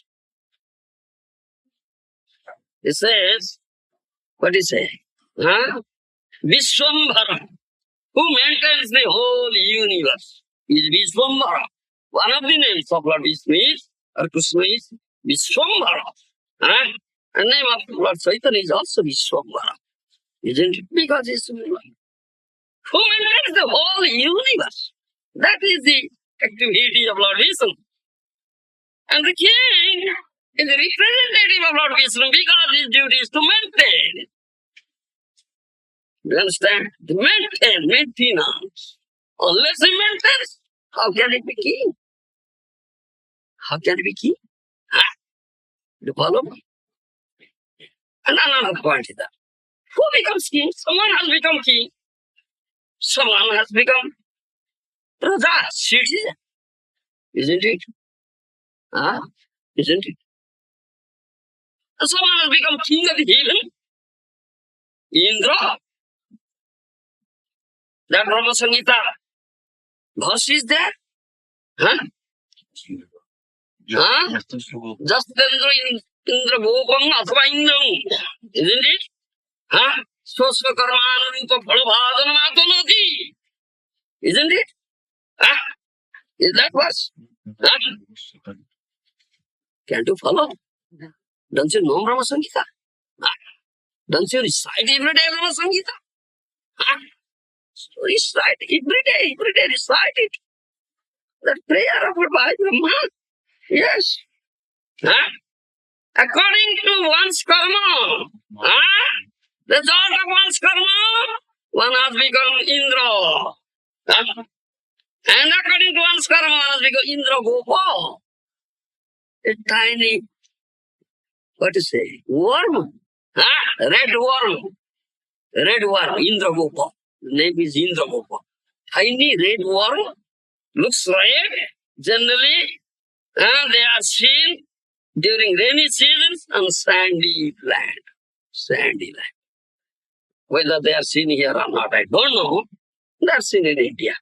He says, what he say? Huh? Vishwambhara, who maintains the whole universe, is Vishwambhara. One of the names of Lord Vishnu is, or Krishna is, Vishwambhara. Huh? And name of Lord Chaitanya is also Vishwambhara. Isn't it? Because he's who maintains the whole universe. That is the activity of Lord Vishnu. And the king is the representative of Lord Vishnu because his duty is to maintain. You understand? To maintain, maintenance. Unless he maintains, how can it be king? How can it be king? Ah, you follow me? And another point is that who becomes king? Someone has become king. Someone has become Raja, citizen. Isn't it? Ah, isn't it? And someone has become king of the heaven. Indra. That Brahma Samhita verse is there. Huh? Huh? Just Indra Gopam Athva Indram. Isn't it? Huh? Swasva Karmananta Phalabhadana Matanati. Isn't it? Huh? Is that verse? Huh? Can't you follow? Don't you know Brahma Samhita? Huh? Don't you recite every day Brahma Samhita? Huh? So recite every day recite it. That prayer offered by Brahma. Yes. Huh? According to one's karma. Huh? The result of one's karma, one has become Indra. Huh? And according to one's karma, one has become Indra Gopal. A tiny, what to say, worm. Huh? Red worm, Indra Gopal. The name is Indra Gopal. Tiny red worm, looks red. Generally, they are seen during rainy seasons on sandy land. Sandy land. Whether they are seen here or not, I don't know. They are seen in India.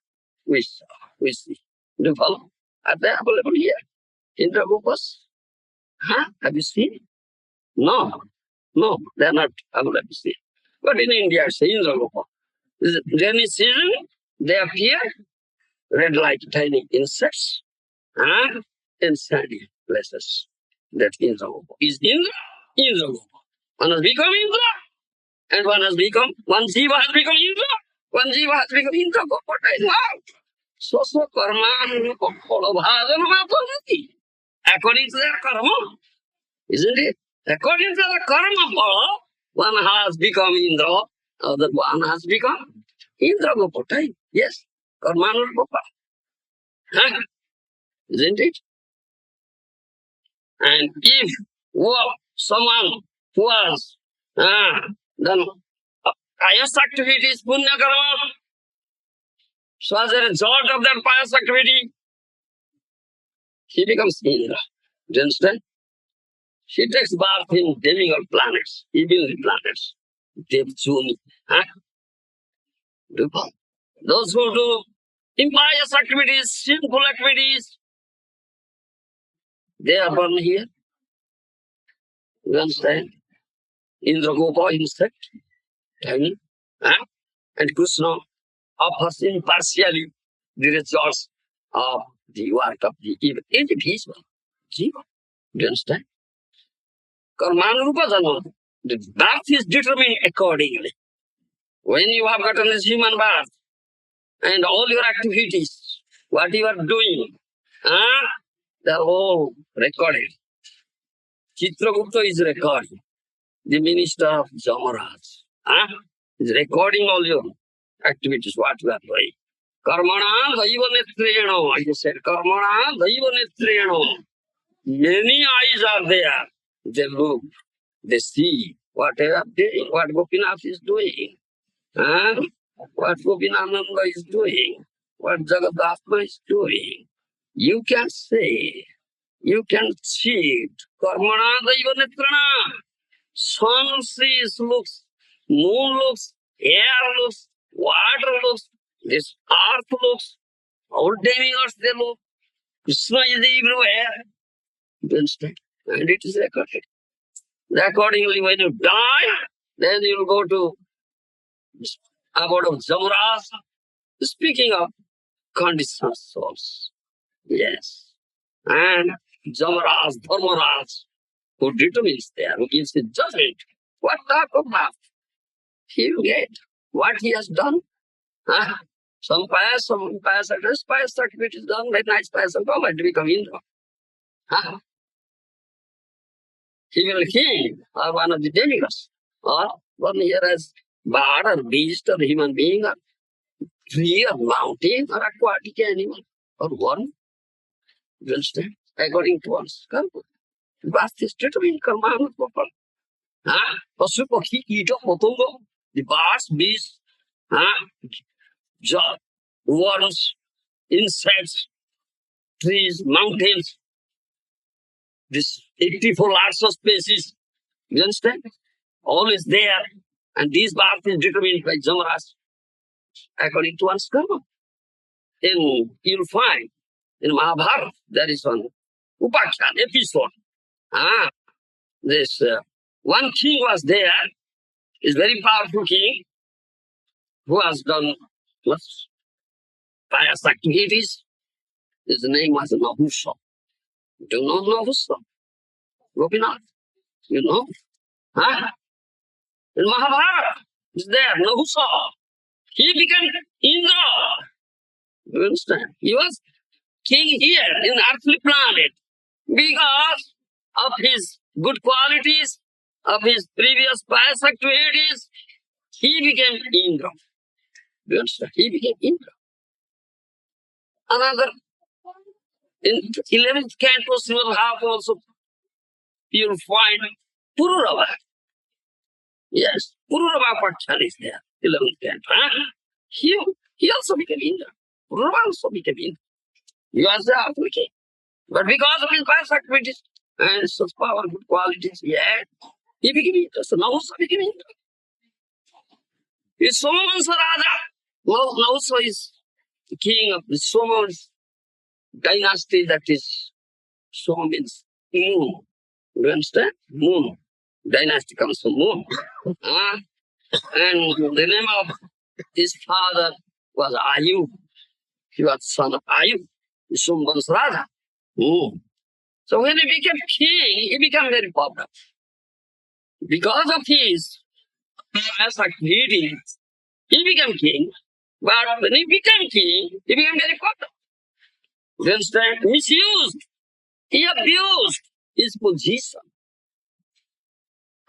We see. Do you follow? Are they available here? Indra Gopas? Huh? Have you seen? No. No, they are not available here. But in India, it's Indra Gopa. Rainy season, they appear red like tiny insects. Huh? In sandy places. That Indra Gopa. Is Indra Gopa. One has become Indra, and one Jiva has become Indra, one Jiva has become Indra Gopa. So karma according to their karma, isn't it? According to the karma phala, one has become Indra, other one has become Indra Gopa. Yes, karma Gopa. Huh? Isn't it? And if someone who has done pious activities, punya karma, so as a result of that pious activity, he becomes Indra. Do you understand? She takes birth in demigod planets, heavenly planets. Devjuni. Huh? Those who do impious activities, sinful activities, They are born here. You understand? Indragopa insect, tiny. Huh? And Krishna offers impartially the results of the work of the evil individual. Jiva. Do you understand? Karmanurupa janma. The birth is determined accordingly. When you have gotten this human birth and all your activities, what you are doing, they are all recorded. Chitragupta is recording. The minister of Jamaraj is recording all your activities, what you are doing. Karmana daiva netrena. I just said, Karmana daiva netrena. Many eyes are there. They look, they see what they are doing, what Gopinath is doing, what Gopinananda is doing, what Jagadatma is doing. You can say, you can see it. Karmana daiva netrena. Sun sees, looks, moon looks, air looks, water looks, this earth looks, all demigods they look. Krishna is everywhere. You understand? And it is recorded. Accordingly, when you die, then you will go to abode of Jamaraj. Speaking of conditioned souls. Yes. And Jamaraj, Dharmaraj, who determines there, who gives the judgment. What type of path he will get? What he has done? Some pious address, pious certificate is done, very nice pious and come and become Indra. He will king or one of the demigods. Or one here as bird or beast or human being or tree or mountain or aquatic animal or worm. You understand? According to us. Vast is determined karma. Pasu pakhi, kito, potongo, the birds, beasts, worms, insects, trees, mountains, this 84 large of species. You understand? All is there. And this birth is determined by Jamaraj according to one's karma. Then you'll find in Mahabharata there is one Upakhyan episode. This one king was there, is very powerful king who has done much pious activities. His name was Nahusa. Do you know Nahusa? Gopinath? You know? In Mahabharata, is there Nahusa. He became Indra. You understand? He was king here in earthly planet because of his good qualities, of his previous pious activities. He became Indra. You understand? He became Indra. Another, in 11th canto, Srimad Bhagavatam also, you'll find Pururava. Yes, Pururava Pakshan is there, 11th canto. He also became Indra. Pururava also became Indra. He was the earthly king. But because of his past activities and such power, good qualities he had, he became Indra. So Nahusa became Indra. He's Somavansa Raja. Nahusa is the king of the Somavansa dynasty, that is, Soma means moon. You understand? Moon. Dynasty comes from moon. And the name of his father was Ayu. He was son of Ayu, the Somavansa Raja. So when he became king, he became very popular. Because of his past activities, he became king. But when he became king, he became very popular. You understand? Misused. He abused his position.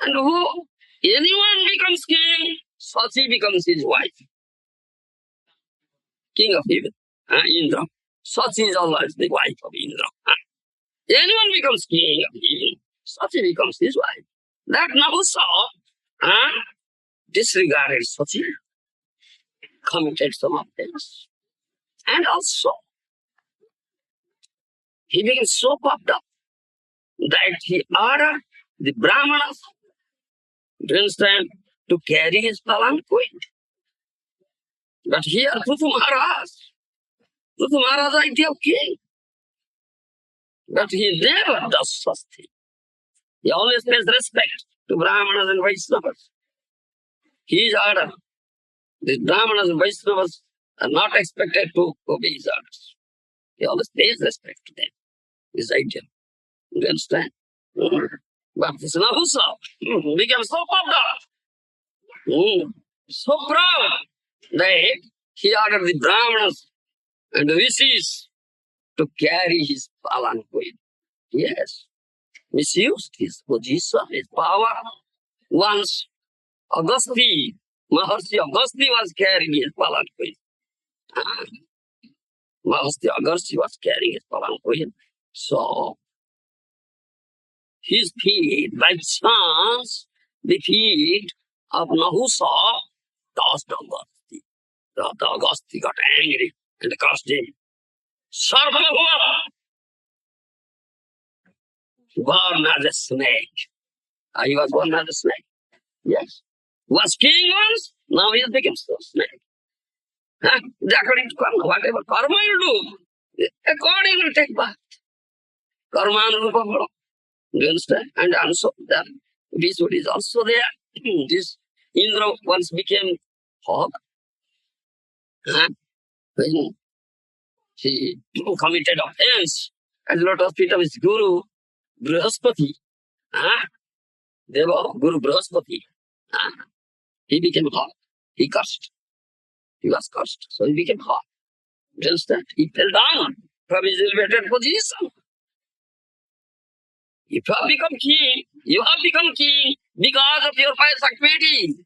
And who? Anyone becomes king, Sachi becomes his wife. King of heaven, Indra. Sachi is always the wife of Indra. Anyone becomes king of heaven, Sachi becomes his wife. That Nahusa disregarded Sachi, committed some offense. And also, he became so puffed up that he ordered the Brahmanas, you understand, to carry his palanquin. But here, Prithu Maharaj, idea of king. But he never does such thing. He always pays respect to Brahmanas and Vaishnavas. His order. The Brahmanas and Vaishnavas are not expected to obey his orders. He always pays respect to them. His ideal. You understand? Mm. But this Nahusa became so popular, so proud that he ordered the Brahmanas and the rishis to carry his palanquin. Yes, misused his position, his power. Once Agasti, Maharshi Agasti was carrying his palanquin. Ah, Maharshi Agasti was carrying his palanquin. So his feet, by chance, the feet of Nahusa touched Agasti. The Agasti got angry and cursed him. Sarvabhuma, born as a snake. He was born as a snake. Yes. Was king once, now he has become so snake. Huh? According to karma, whatever karma you do, according will take back. Karma anurupa phala. Do you understand? And also that Vishnu is also there. This Indra once became hog. Huh? When he committed offense at the lotus feet of his guru, Brihaspati. Huh? Deva, Guru Brihaspati. Huh? He became hog. He cursed. He was cursed. So he became hog. Do you understand? He fell down from his elevated position. If you have become king, you have become king because of your pious activity.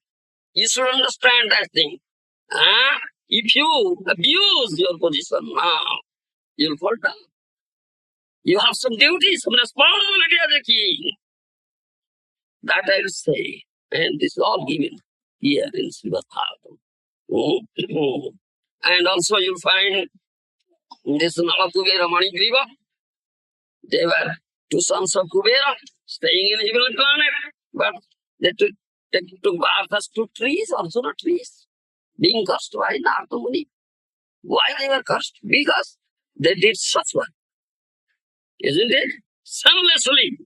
You should understand that thing. Huh? If you abuse your position now, you'll fall down. You have some duty, some responsibility as a king. That I will say. And this is all given here in Srimad Bhagavatam. And also you'll find this Nala Kubera Manigriva. They were two sons of Kubera staying in heavenly planet. But they took birth as two trees, Arjuna trees, being cursed by Narada Muni. Why they were cursed? Because they did such one. Isn't it? Sunlessly.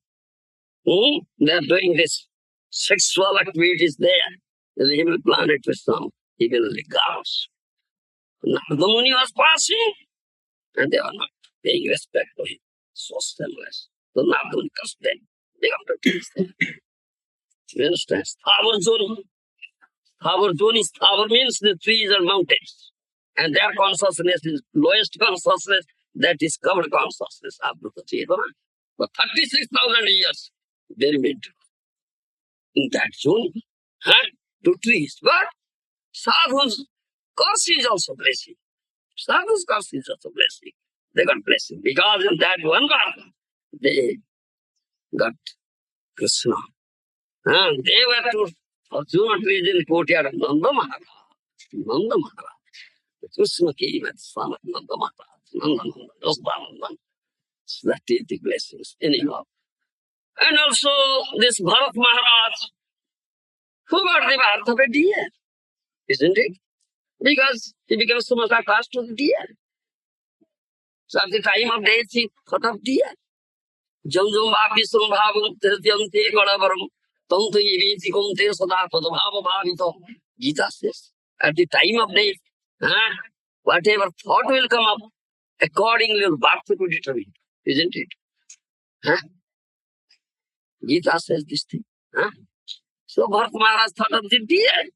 They are doing this sexual activities there. The heavenly planet with some heavenly gods. Narada Muni was passing and they were not paying respect to him. So sinless. So Narada Muni cursed them. They got to teach them. You understand? Sthavar Joni. Sthavar Joni, Sthavar means the trees and mountains. And their consciousness is lowest consciousness, that is covered consciousness of the Chetana. For 36,000 years, they remained in that zone. To trees. But sadhu's curse is also blessing. Sadhu's curse is also blessing. They got blessing. Because in that one garden, they got Krishna. And they were to Arjuna trees in the courtyard of Nanda Maharaj. Nanda Maharaj. Krishna came at the son of Nanda Maharaj. Nanda, Nanda. So that is the blessings. Anyhow. And also this Bharat Maharaj, who got the birth of a deer, isn't it? Because he became so much attached to the deer. So at the time of death, he thought of deer. Jam jam vapi sambhavam tirtyante gadavaram tantu yiviti kumte sada padabhava bhavito. Gita says, at the time of death, whatever thought will come up, accordingly your birth will be determined, isn't it? Gita says this thing. So Bharat Maharaj thought of the deer.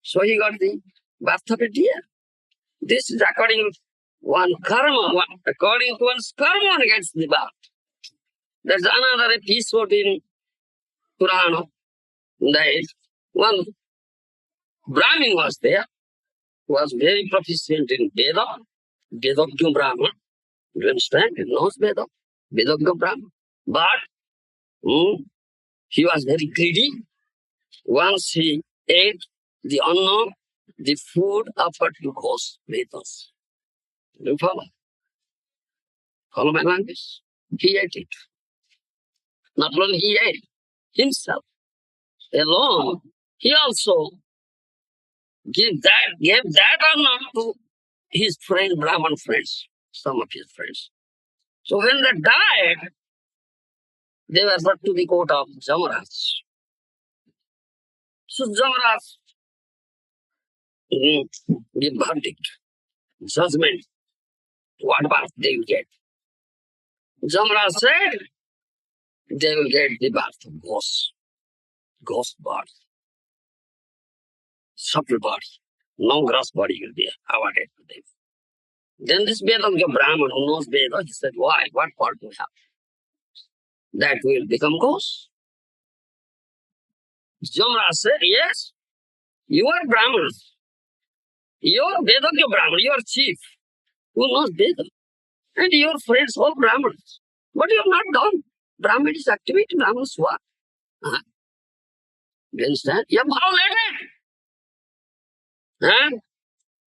So he got the birth of a deer. This is according to one karma, according to one's karma one gets the birth. There's another episode in Purana that one Brahmin was there, who was very proficient in Veda, Vedogya Brahman. You understand? He knows Veda, Vedogya Brahman. But he was very greedy. Once he ate the anna, the food offered to Ghost Vedas. Do you follow? Follow my language? He ate it. Not only he ate himself alone, he also gave that anna to his friend, Brahman friends, some of his friends. So when they died, they were brought to the court of Jamaraj. So Jamaraj give verdict, judgment, what birth they will get. Jamaraj said they will get the birth of ghost birth, subtle birth. No gross body will be awarded to them. Then this Vedanta Brahman who knows Veda, he said, why? What fault do we have? That will become ghost. Jamaraj said, yes, you are Brahmins. You are Vedanta Brahman, you are chief who knows Veda. And your friends all Brahmins. But you have not done. Brahman is activity, Brahman Swa. You understand? You have violated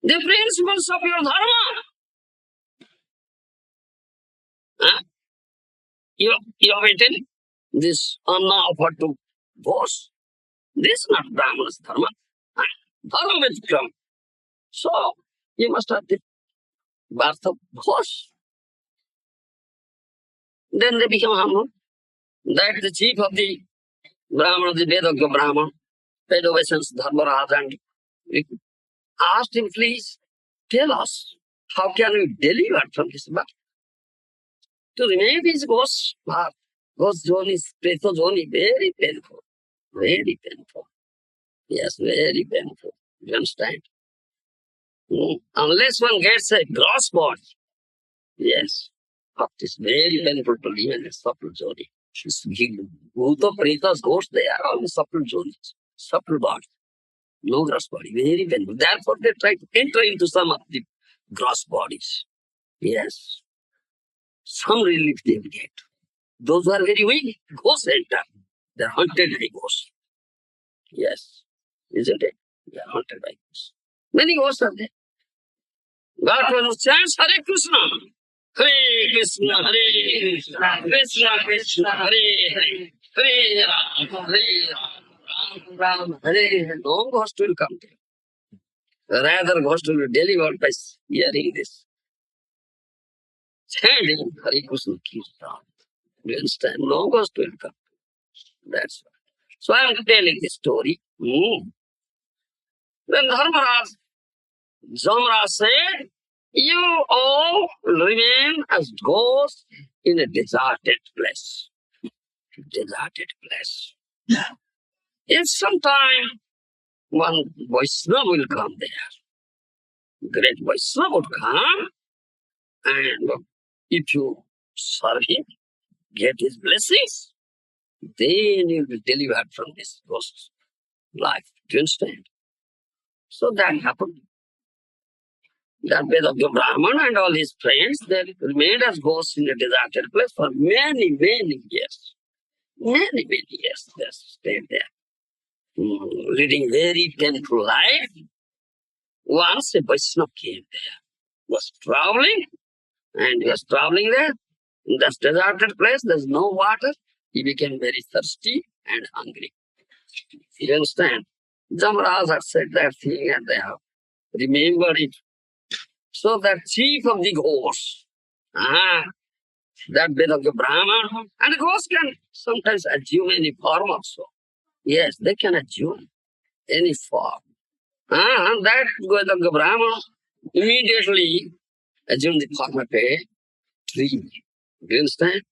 the principles of your dharma. You have eaten this anna offered to boss. This is not Brahman's dharma. Dharma Vitkram. So you must have the birth of boss. Then they become humble. That the chief of the Brahman, the Vedanta Brahman, paid obeisance Dharmaraj and asked him, please tell us, how can we deliver from this birth? To remain is ghost path. Ghost zone is Preto zone, very painful. Very painful. Yes, very painful. You understand? Unless one gets a gross body. Yes. But it's very painful to live in a subtle zone. Bhuta, Pretas, ghosts, they are all in subtle zones. Subtle body. No gross body. Very painful. Therefore, they try to enter into some of the gross bodies. Yes. Some relief they will get. Those who are very weak, ghosts enter. They are haunted by ghosts. Yes. Isn't it? They are haunted by ghosts. Many ghosts are there. God chants Hare Krishna. Hare Krishna, Hare Krishna, Krishna Krishna, Hare Hare, Hare Ram, Hare Ram, Ram Ram, Hare Hare. No ghost will come there. Rather, ghost will be delivered by hearing this. Chanting Hare Krishna Kirtan. You understand? No ghost will come. That's why. So I am telling this story. Then Dharmaraj, Jamaraj said, you all remain as ghosts in a deserted place. Deserted place. In some time, one Vaishnava will come there. Great Vaishnava would come, and if you serve him, get his blessings, then you will be delivered from this ghost life. Do you understand? So that happened. That Vedanta Brahman and all his friends, they remained as ghosts in a deserted place for many, many years. Many, many years they stayed there. Leading very painful life. Once a Vaishnava came there, was traveling, and he was traveling there. In that deserted place, there's no water. He became very thirsty and hungry. You understand? Jamaraj had said that thing and they have remembered it. So that chief of the ghosts, that bit of the Brahman, and the ghosts can sometimes assume any form also. Yes, they can assume any form. That bit of the Brahman immediately assumed the form of a tree. Do you understand?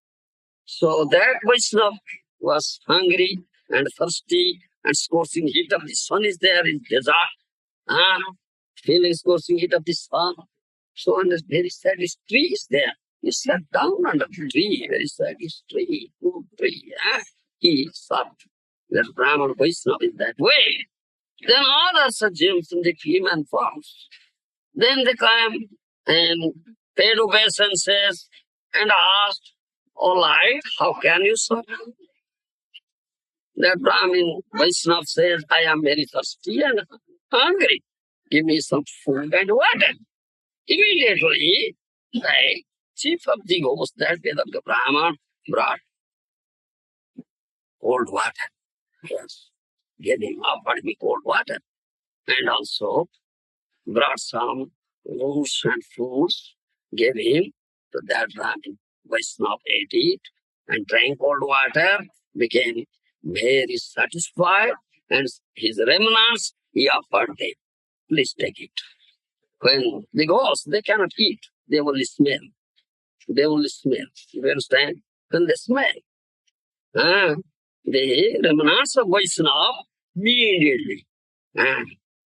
So that Vaishnava was hungry and thirsty and scorching heat of the sun is there in desert. Feeling scorching heat of the sun. So on this very sad tree is there. He sat down under the tree, very sad tree, good tree. He served that Brahman Vaishnava in that way. Then others assumed in the human forms. Then they came and paid obeisances and asked, all right, how can you serve? That Brahmin Vaishnava says, I am very thirsty and hungry. Give me some food and water. Immediately, the chief of the ghost, that Vedanta Brahman, brought cold water. Yes, gave him offered me cold water. And also brought some roots and fruits, gave him to that Brahmin. Vaishnava ate it and drank cold water, became very satisfied, and his remnants he offered them. Please take it. When the ghosts, they cannot eat, they only smell. They only smell. You understand? When they smell, the remnants of Vaishnava immediately,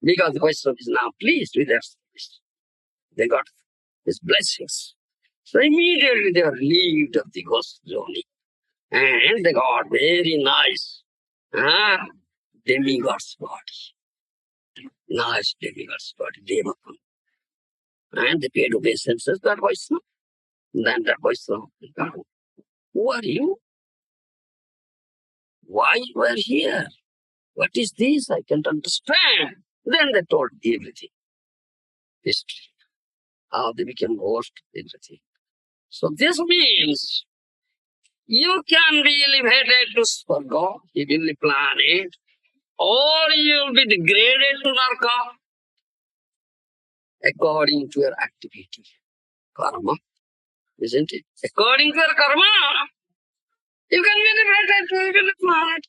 because Vaishnava is now pleased with their service, they got his blessings. So immediately they were relieved of the ghost journey. And they got very nice demigod's body. Nice demigod's body, Devakam. And they paid obeisances, that Vaishnava. Then that Vaishnava, who are you? Why you are here? What is this? I can't understand. Then they told everything. History. How they became host, everything. So this means you can be elevated to Swarga, heavenly planet, or you will be degraded to Naraka according to your activity. Karma, isn't it? According to your karma, you can be elevated to heavenly planet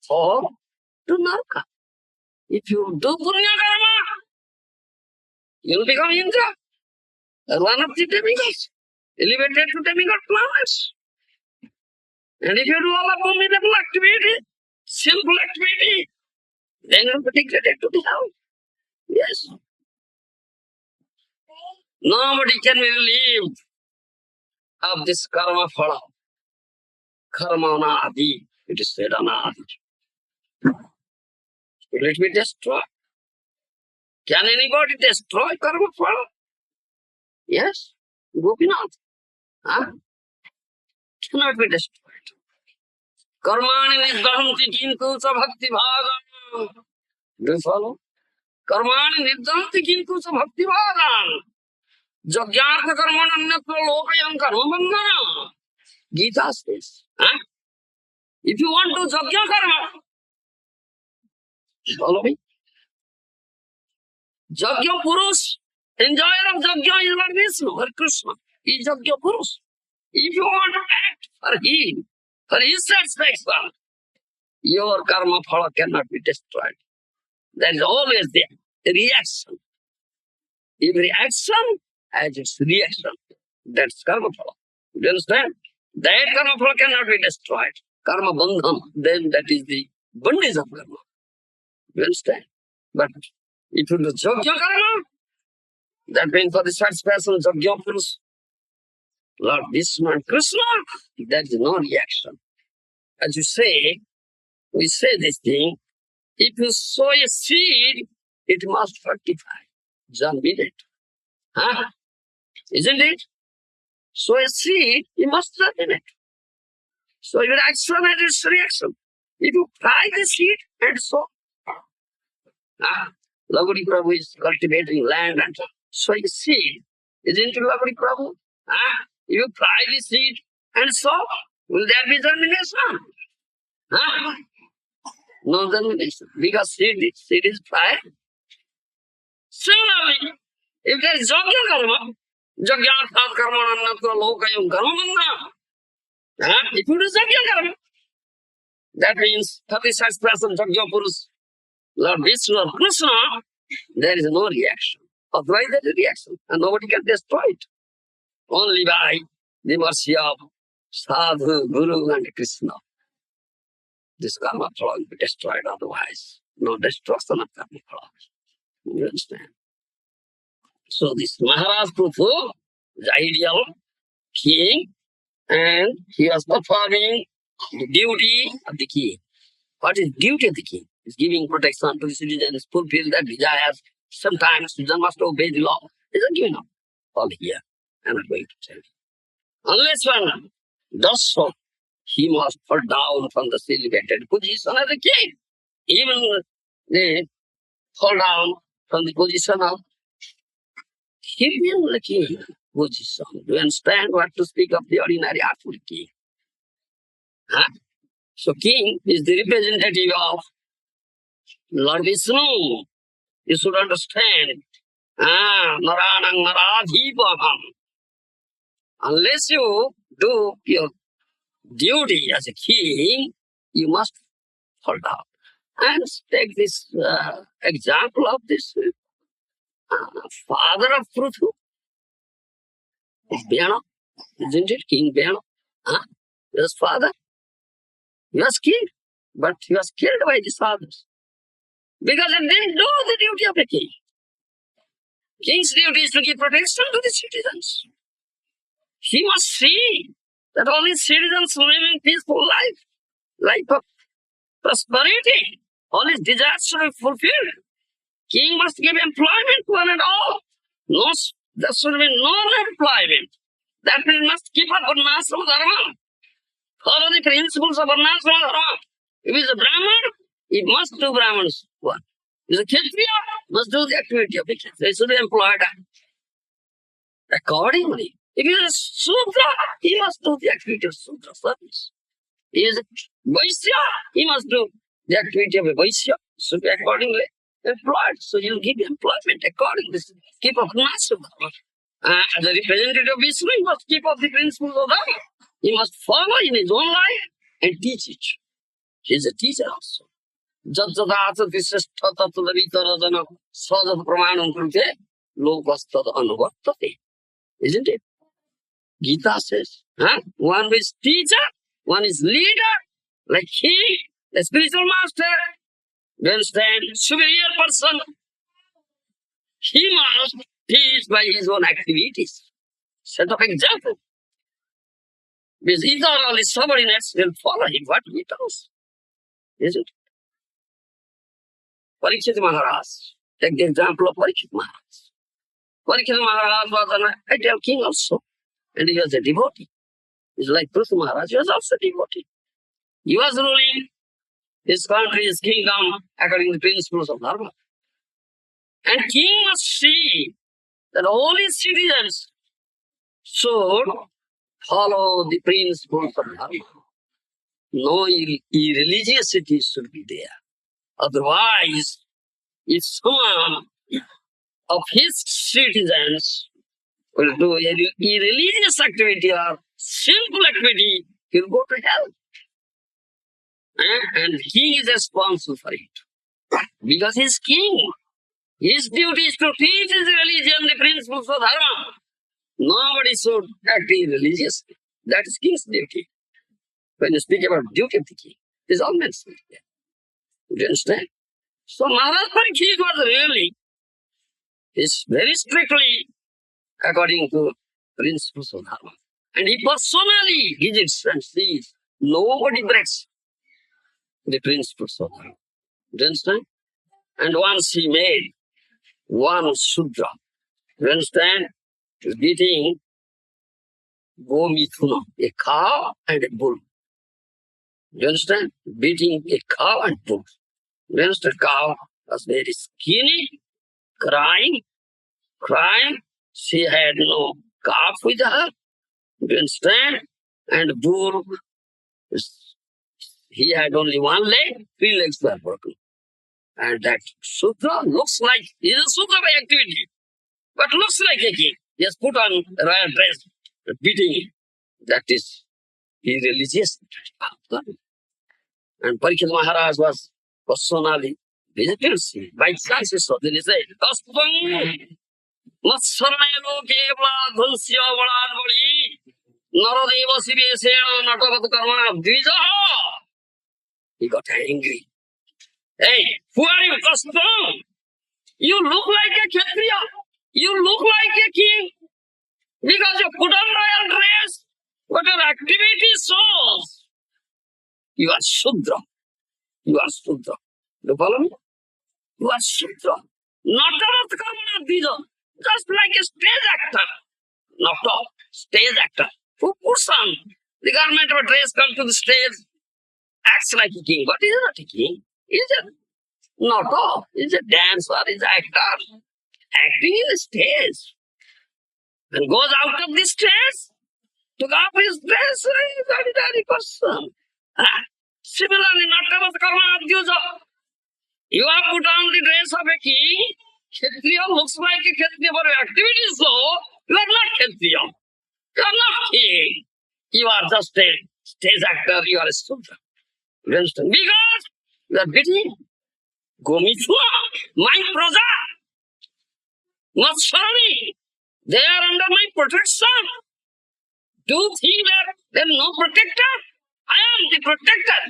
or to Naraka. If you do Punya karma, you will become Indra, or one of the demigods, elevated to demigod planets. And if you do all abominable activity, sinful activity, then you will be degraded to the hell. Yes. Nobody can be relieved of this karma phala. Karma anadi. It is said anadi. Will it be destroyed? Can anybody destroy karma phala? Yes. Gopinath. Huh? Cannot be destroyed. Karmani nidhanti kintu sa bhakti bhagan. Do you follow? Karmani nidhanti kintu sa bhakti bhagan. Jagyartha karmananyatra lokayam karma bandhana. Gita says. Huh? If you want to jagya karma, follow me. Jagya Purush, enjoyer of Jagya is Lord Vishnu or Krishna. He is Jagya Purush. If you want to act for him, for his satisfaction, your karma phala cannot be destroyed. There is always the reaction. Every action has its reaction. That's karma phala. You understand? That karma phala cannot be destroyed. Karma bandham, then that is the bondage of karma. You understand? But if you do Jagya karma, that means for the satisfaction of Jagya Purush, Lord Vishnu and Krishna, there is no reaction. As you say, we say this thing, if you sow a seed, it must fructify, germinate. Huh? Isn't it? Sow a seed, it must germinate. So your action and its reaction. If you fry the seed and sow, Lagudi Prabhu is cultivating land and sowing seed. Isn't it, Lagudi Prabhu? If you fry the seed and sow, will there be germination? No germination. Because seed is fried. Similarly, if there is Jagya karma, Jagyarthat karma annatra lokayam karma bandhana. If you do Jagya karma, that means 36% Jagya Purush, Lord Vishnu or Krishna, there is no reaction. Otherwise there is reaction and nobody can destroy it. Only by the mercy of Sadhu, Guru and Krishna. This karma phala will be destroyed, otherwise no destruction of karma phala. You understand? So this Maharaj Prutu is ideal king and he was performing the duty of the king. What is duty of the king? Is giving protection to the citizens, fulfill their desires. Sometimes citizens must obey the law. It's not given up. All here. I'm not going to tell you. Unless one does so, he must fall down from the elevated position as a king. Even they fall down from the position of Hidden king position. Do you understand what to speak of the ordinary earthly king? So king is the representative of Lord Vishnu. You should understand. Naranang naradhipaham. Unless you do your duty as a king, you must fall down. And take this example of this father of Prithu, Bhyana, isn't it? King Bhyana. Huh? His father, he was king, but he was killed by his fathers because he didn't do the duty of a king. King's duty is to give protection to the citizens. He must see that all his citizens live in peaceful life of prosperity. All his desires should be fulfilled. King must give employment to one and all. No, there should be no employment. That means must keep up Varnasrama Dharma. Follow the principles of Varnasrama Dharma. If he is a Brahman, he must do Brahman's work. If he is a Kshatriya, must do the activity of the Kshatriya. He should be employed accordingly. If he is a Sudra, he must do the activity of Sudra service. He is a Vaisya, he must do the activity of a Vaisya. Should be accordingly employed. So you give employment accordingly. Keep up Varnasrama Dharma. As a representative of Vishnu, he must keep up the principles of Dharma. He must follow in his own life and teach it. He is a teacher also. Jajjadasa vishishtha tattvavitarajana svajat pramanam krute lokastad anuvartate. Isn't it? Gita says, one is teacher, one is leader, like he, the spiritual master, you understand, superior person. He must teach by his own activities. Set of example. Because eternally subordinates will follow him, what he does. Isn't it? Parikshit Maharaj. Take the example of Parikshit Maharaj. Parikshit Maharaj was an ideal king also. And he was a devotee. He's like Prithu Maharaj, he was also a devotee. He was ruling his country, his kingdom, according to the principles of Dharma. And king must see that all his citizens should follow the principles of Dharma. No irreligiosity should be there. Otherwise, if someone of his citizens will do irreligious activity or sinful activity, he'll go to hell. And he is responsible for it. Because he's king. His duty is to teach his religion the principles of Dharma. Nobody should act irreligiously. That is king's duty. When you speak about duty of the king, it is all mentioned there. Do you understand? So Maharaj Parikshit was really, is very strictly according to principles of Dharma. And he personally visits and sees nobody breaks the principles of Dharma. Do you understand? And once he made one Sudra, you understand, beating Gomithuna, a cow and a bull. You understand? Beating a cow and bull. You understand? Cow was very skinny, crying. She had no calf with her. You understand? And bull, he had only one leg, 3 legs were broken. And that Sudra looks like, he is a Sudra by activity, but looks like a king. He has put on a royal dress, beating. That is irreligious. And Parikshit Maharaj was personally visited him. By chance he saw. Then he said, Kaspam Matsaraya loke vla dhansya valan vali naradeva sivesena natavat karmana dvijaha. He got angry. Hey, who are you, Kaspam? You look like a Kshatriya. You look like a king. Because you put on royal dress. What your activity shows. You are Shudra. You are Shudra. Do you follow me? You are Shudra. Not about Karmana Dvija. Just like a stage actor. Not a stage actor. Who puts on the garment of a dress, comes to the stage, acts like a king. But he is not a king. He is not all. He is a dancer, he is an actor. Acting in the stage. And goes out of the stage, took off his dress, he is an ordinary person. Similarly, not about Karmana Dvija. You have put on the dress of a king. Kshatriya looks like a Kshatriya, but your activity is so, you are not Kshatriya. You are not king. You are just a stage actor, you are a soldier. You understand? Because you are beating Gomithua, my praja, Matshani. They are under my protection. Do you think that there is no protector? I am the protector.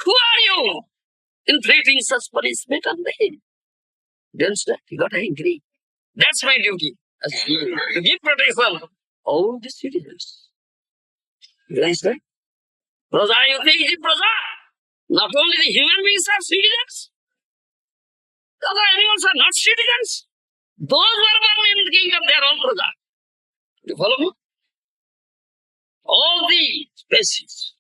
Who are you? Inflicting such punishment on me. Do you understand? You got angry. That's my duty as king, to give protection. All the citizens. You understand? Praja, you think is praja? Not only the human beings are citizens, the other animals are not citizens. Those who are born in the kingdom, they are all praja. You follow me? All the species,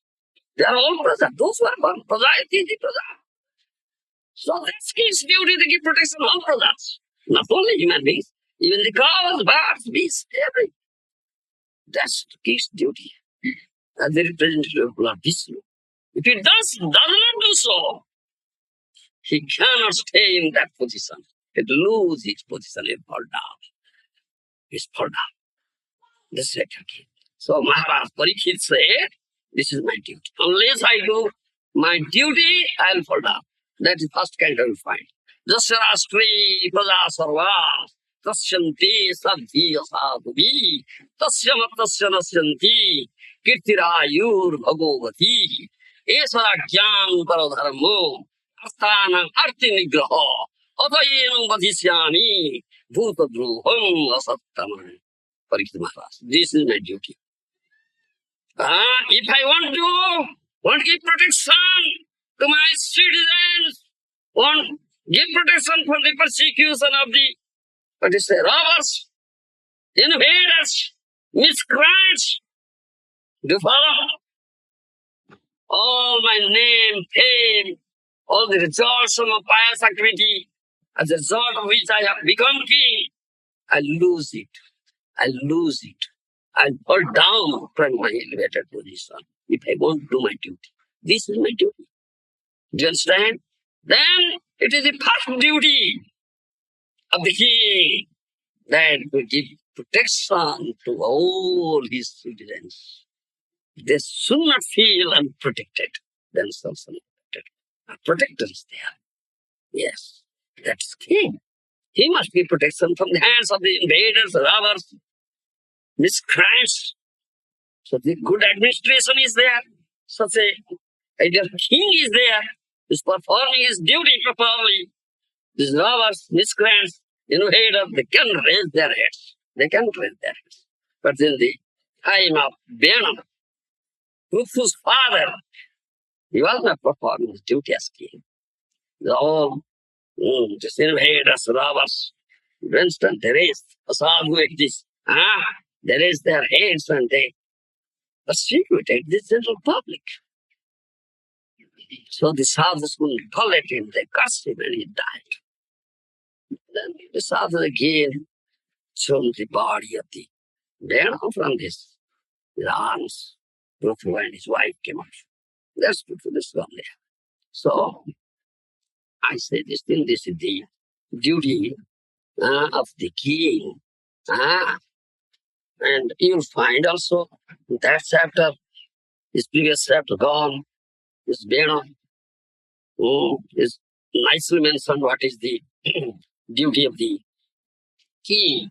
they are all praja. Those who are born praja, iti praja. So that's king's duty to give protection to all prajas. Not only human beings, even the cows, birds, beasts, everything. That's the king's duty. As the representative of Lord Vishnu. If he does not do so, he cannot stay in that position. He'll lose his position, he'll fall down. He's fall down. That's right. Okay. So Maharaj Parikshit said, this is my duty. Unless I do my duty, I'll fall down. That is first kind I will find. Jasya Rashtra Praja Sarva Tasyanti Sadhi Asadhubi Tasya Matasya Nasyanti Kirtirayur Bhagavati Esara Jnam Paradharmo Arthanam Arti Nigraho Atayenam Vadhisyami Bhutadruham Asattamam. Parikshit Maharaj, this is my duty. If I want to give protection to my citizens, want give protection from the persecution of the robbers, invaders, miscreants, do you follow? All my name, fame, all the results of my pious activity, as a result of which I have become king, I lose it. I lose it. I fall down from my elevated position if I won't do my duty. This is my duty. Do you understand? Then it is the first duty of the king that to give protection to all his citizens. They should not feel unprotected themselves unprotected. A protector is there. Yes, that's king. He must give protection from the hands of the invaders, robbers, miscreants. So the good administration is there. Such a ideal king is there, who's performing his duty properly. These robbers, miscreants, invaders, they can raise their heads. They can raise their heads. But in the time of Bena, Pruth's father, he was not performing his duty as king. The all these invaders, robbers, for instance, they raise a sadhu like this. They raise their heads and they persecuted the general public. So the sadhus couldn't tolerate him. They cursed him and he died. Then the sadhu again thrown the body of the Bena from his arms. Prabhu and his wife came out. That's Prabhu, this one there. So I say this thing, this is the duty of the king. And you'll find also in that chapter, his previous chapter gone, this Bena is nicely mentioned what is the duty of the king.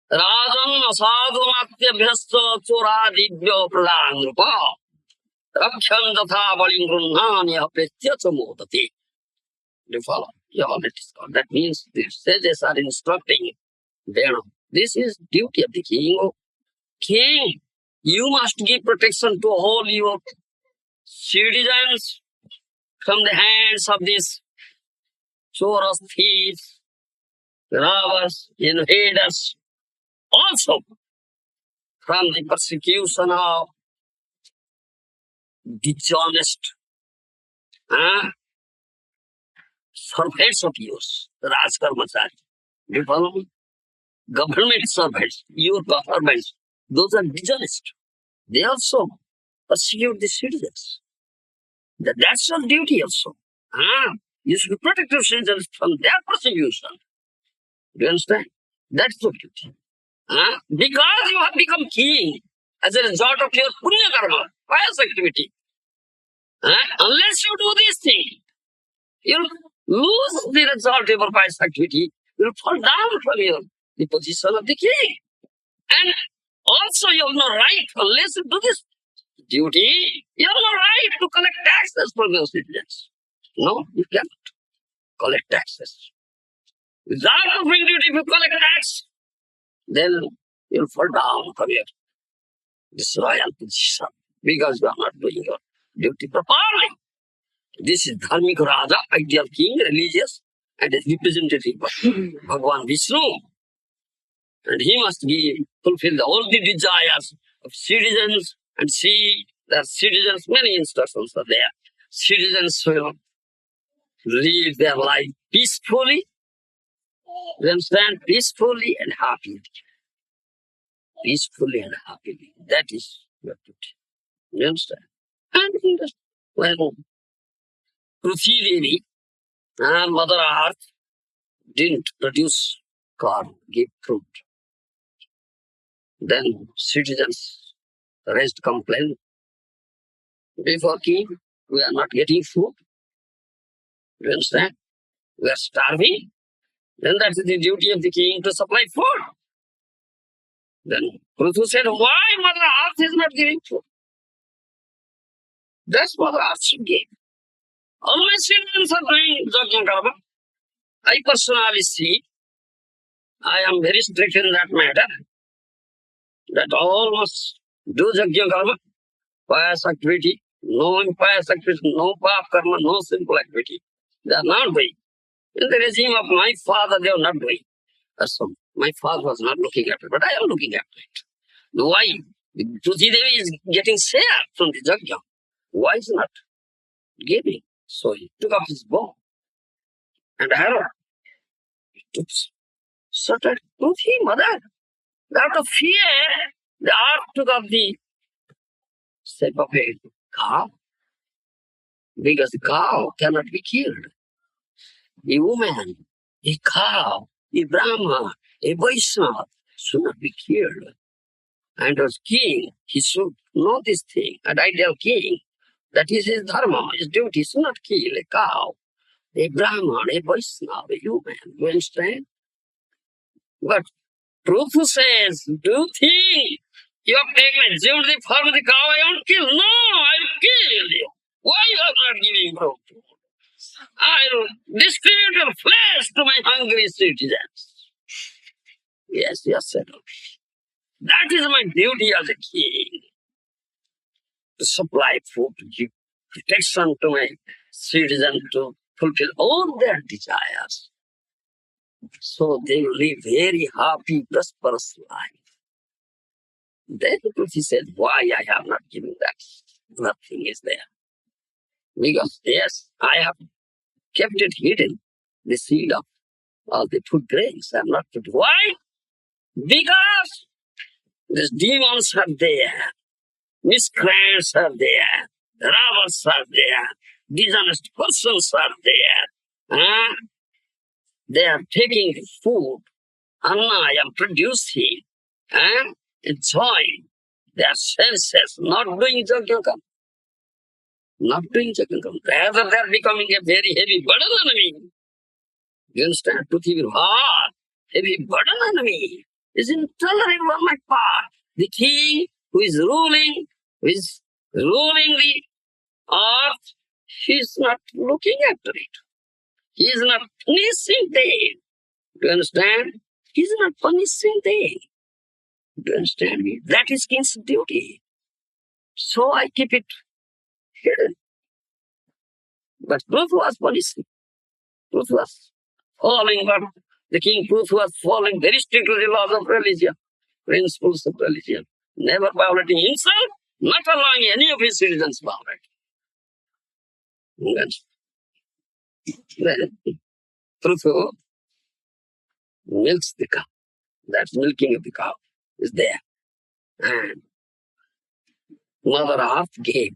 Rajan asadhumatyabhyasya choradibhyo pradhanrupa rakshan tatha baling grunhani apretya chamodati. Do you follow? You already discovered. That means the sages are instructing Bena. This is duty of the king. Oh, king, you must give protection to all your citizens from the hands of these chorus thieves, robbers, invaders, also from the persecution of dishonest servants of yours, Rajkarmachari. Do you follow me? Government servants, your governments, those are dishonest. They also persecute the citizens. That's your duty also. You should protect your citizens from their persecution. Do you understand? That's your duty. Because you have become king as a result of your punya karma, pious activity. Unless you do this thing, you'll lose the result of your pious activity. You'll fall down from the position of the king. And also you have no right, unless you do this duty, you have no right to collect taxes from your citizens. No, you cannot collect taxes. Without performing duty, if you collect tax, then you'll fall down from your this royal position because you are not doing your duty properly. This is Dharmik Raja, ideal king, religious, and is representative of Bhagavan Vishnu. And he must fulfill all the desires of citizens. And see that citizens, many instructions are there. Citizens will live their life peacefully, you understand, peacefully and happily. Peacefully and happily. That is your duty. You understand? And when Prithvi Devi, Mother Earth, didn't produce corn, give fruit, then citizens raised complaint before king. We are not getting food. You understand? We are starving. Then that's the duty of the king to supply food. Then Prithvi said, why Mother Earth is not giving food? That's Mother Earth should give. Always citizens are doing Yajna Karma. I personally see, I am very strict in that matter, that all must do Yajna Karma, pious activity, no impious activity, no pap karma, no simple activity. They are not doing. In the regime of my father, they are not doing. So my father was not looking at it, but I am looking at it. Why? Prithvi Devi is getting share from the Yajna. Why is not giving? So he took up his bow and arrow. He took certain Prithvi, mother. Out of fear, the earth took up the shape of a cow, because the cow cannot be killed. A woman, a cow, a Brahma, a Vaishnava should not be killed. And as king, he should know this thing, an ideal king. That is his dharma, his duty. He should not kill a cow, a Brahman, a Vaishnava, a human. You understand? But truth says, do you think you have taken assumed the form of the cow, I won't kill? No, I will kill you. Why you are not giving fruit? I will distribute your flesh to my hungry citizens. Yes, yes, sir. That is my duty as a king, to supply food, to give protection to my citizens, to fulfill all their desires. So they will live very happy, prosperous life. Then he said, why I have not given that? Nothing is there. Because, yes, I have kept it hidden, the seed of all the food grains. I have not put. Why? Because these demons are there, miscreants are there, robbers are there, dishonest persons are there. They are taking the food, Anna I am producing, enjoying their senses, not doing Yajna Karma. Not doing Yajna Karma. Rather, they are becoming a very heavy burden on me. You understand? Prithvi will hard, heavy burden on me. Is intolerable on my part. The king who is ruling the earth, he is not looking after it. He is not punishing them. Do you understand? He is not punishing them. Do you understand me? That is king's duty. So I keep it hidden. But Prithvi was punishing. Prithvi was following what the king Prithvi was following very strictly the laws of religion, principles of religion, never violating himself, not allowing any of his citizens to violate. Then Prithvi milks the cow. That milking of the cow is there. And Mother Earth gave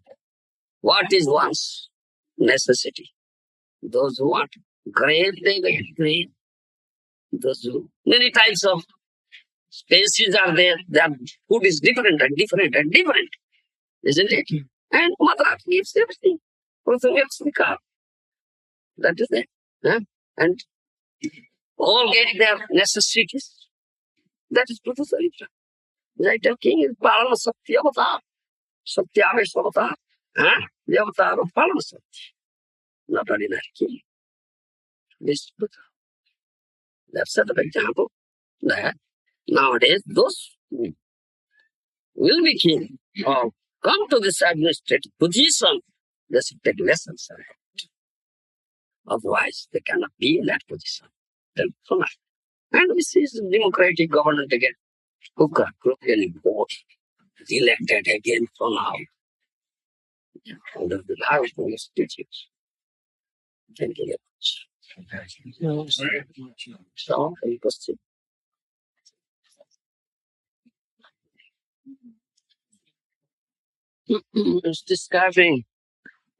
what is one's necessity. Those who want grain, they get grain. Those who, many types of Species are there, their food is different and different and different, isn't it? And Mother gives everything. That is it. Huh? And all get their necessities. That is Pruta Saritra. Later king is Palama Sakti Avatar. Sakti Avesh Avatar. Huh? The avatar of Palama Sakti. Not ordinary king. This Pruta. That's set of example that nowadays those who will be king or come to this administrative position, they should take lessons from it. Otherwise, they cannot be in that position. And this is democratic government again. Who can really vote, elected again from now. Under the life of the institutes. Thank you very much. So, any question? It's describing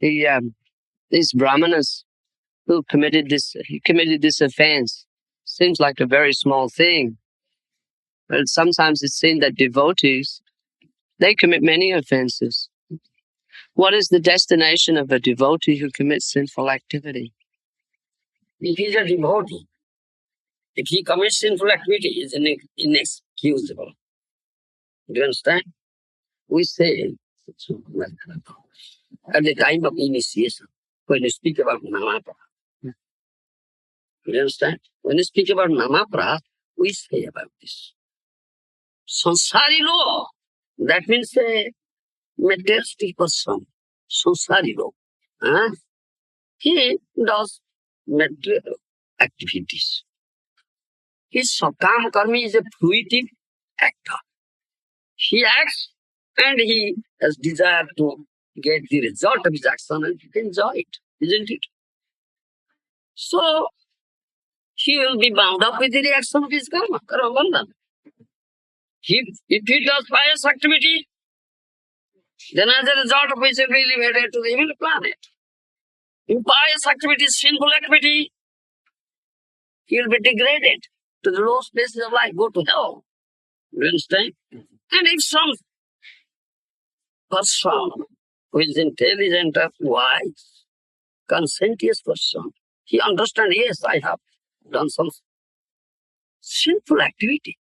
these brahmanas who committed this offense. Seems like a very small thing, but sometimes it's seen that devotees, they commit many offenses. What is the destination of a devotee who commits sinful activity? If he is a devotee, if he commits sinful activity, it is inexcusable. Do you understand? We say at the time of initiation, when you speak about Namaprabha. Do you understand? When you speak about Namaprabha, we say about this. Sansari law. That means a materialistic person. Sansari law. He does material activities. His Sakam Karmi is a fruitive actor. He acts and he has desire to get the result of his action and enjoy it, isn't it? So, he will be bound up with the reaction of his karma, karma bandhan. If he does pious activity, then as a result of which he will be elevated to the evil planet. Impious activity, sinful activity, he will be degraded to the lowest places of life, go to hell. You understand? And if some person who is intelligent and wise, conscientious person, he understands, yes, I have done some sinful activity.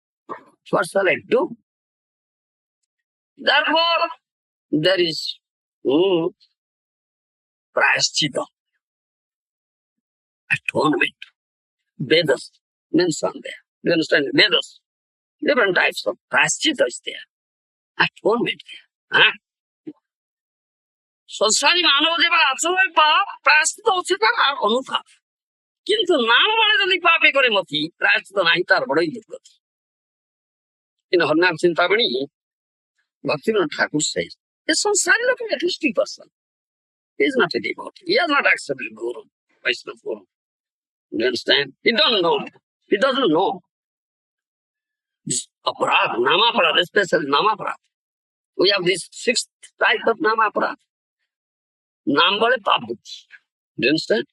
What shall I do? Therefore, there is prayaschitta, atonement. Vedas mentioned there. You understand? Vedas. Different types of prayaschitta is there. Atonement there. संसारी मानव देव आचरण पाप प्रायश्चित হচ্ছে তার আর অনুতাপ কিন্তু নাম বলে যদি পাপে করে মতি প্রায়শ্চিত নাই তার বড়ই দুর্গতি in Harnaam Chintamani Bhaktivinoda Thakur says a sansari look at a history person. He is not a devotee. He has not accepted Guru, Vaishnava Guru. You understand? He doesn't know. He doesn't know. This aparad, namaparad, especially namaparad. We have this sixth type of namaparad. Nam bole pap buddhi. Do you understand?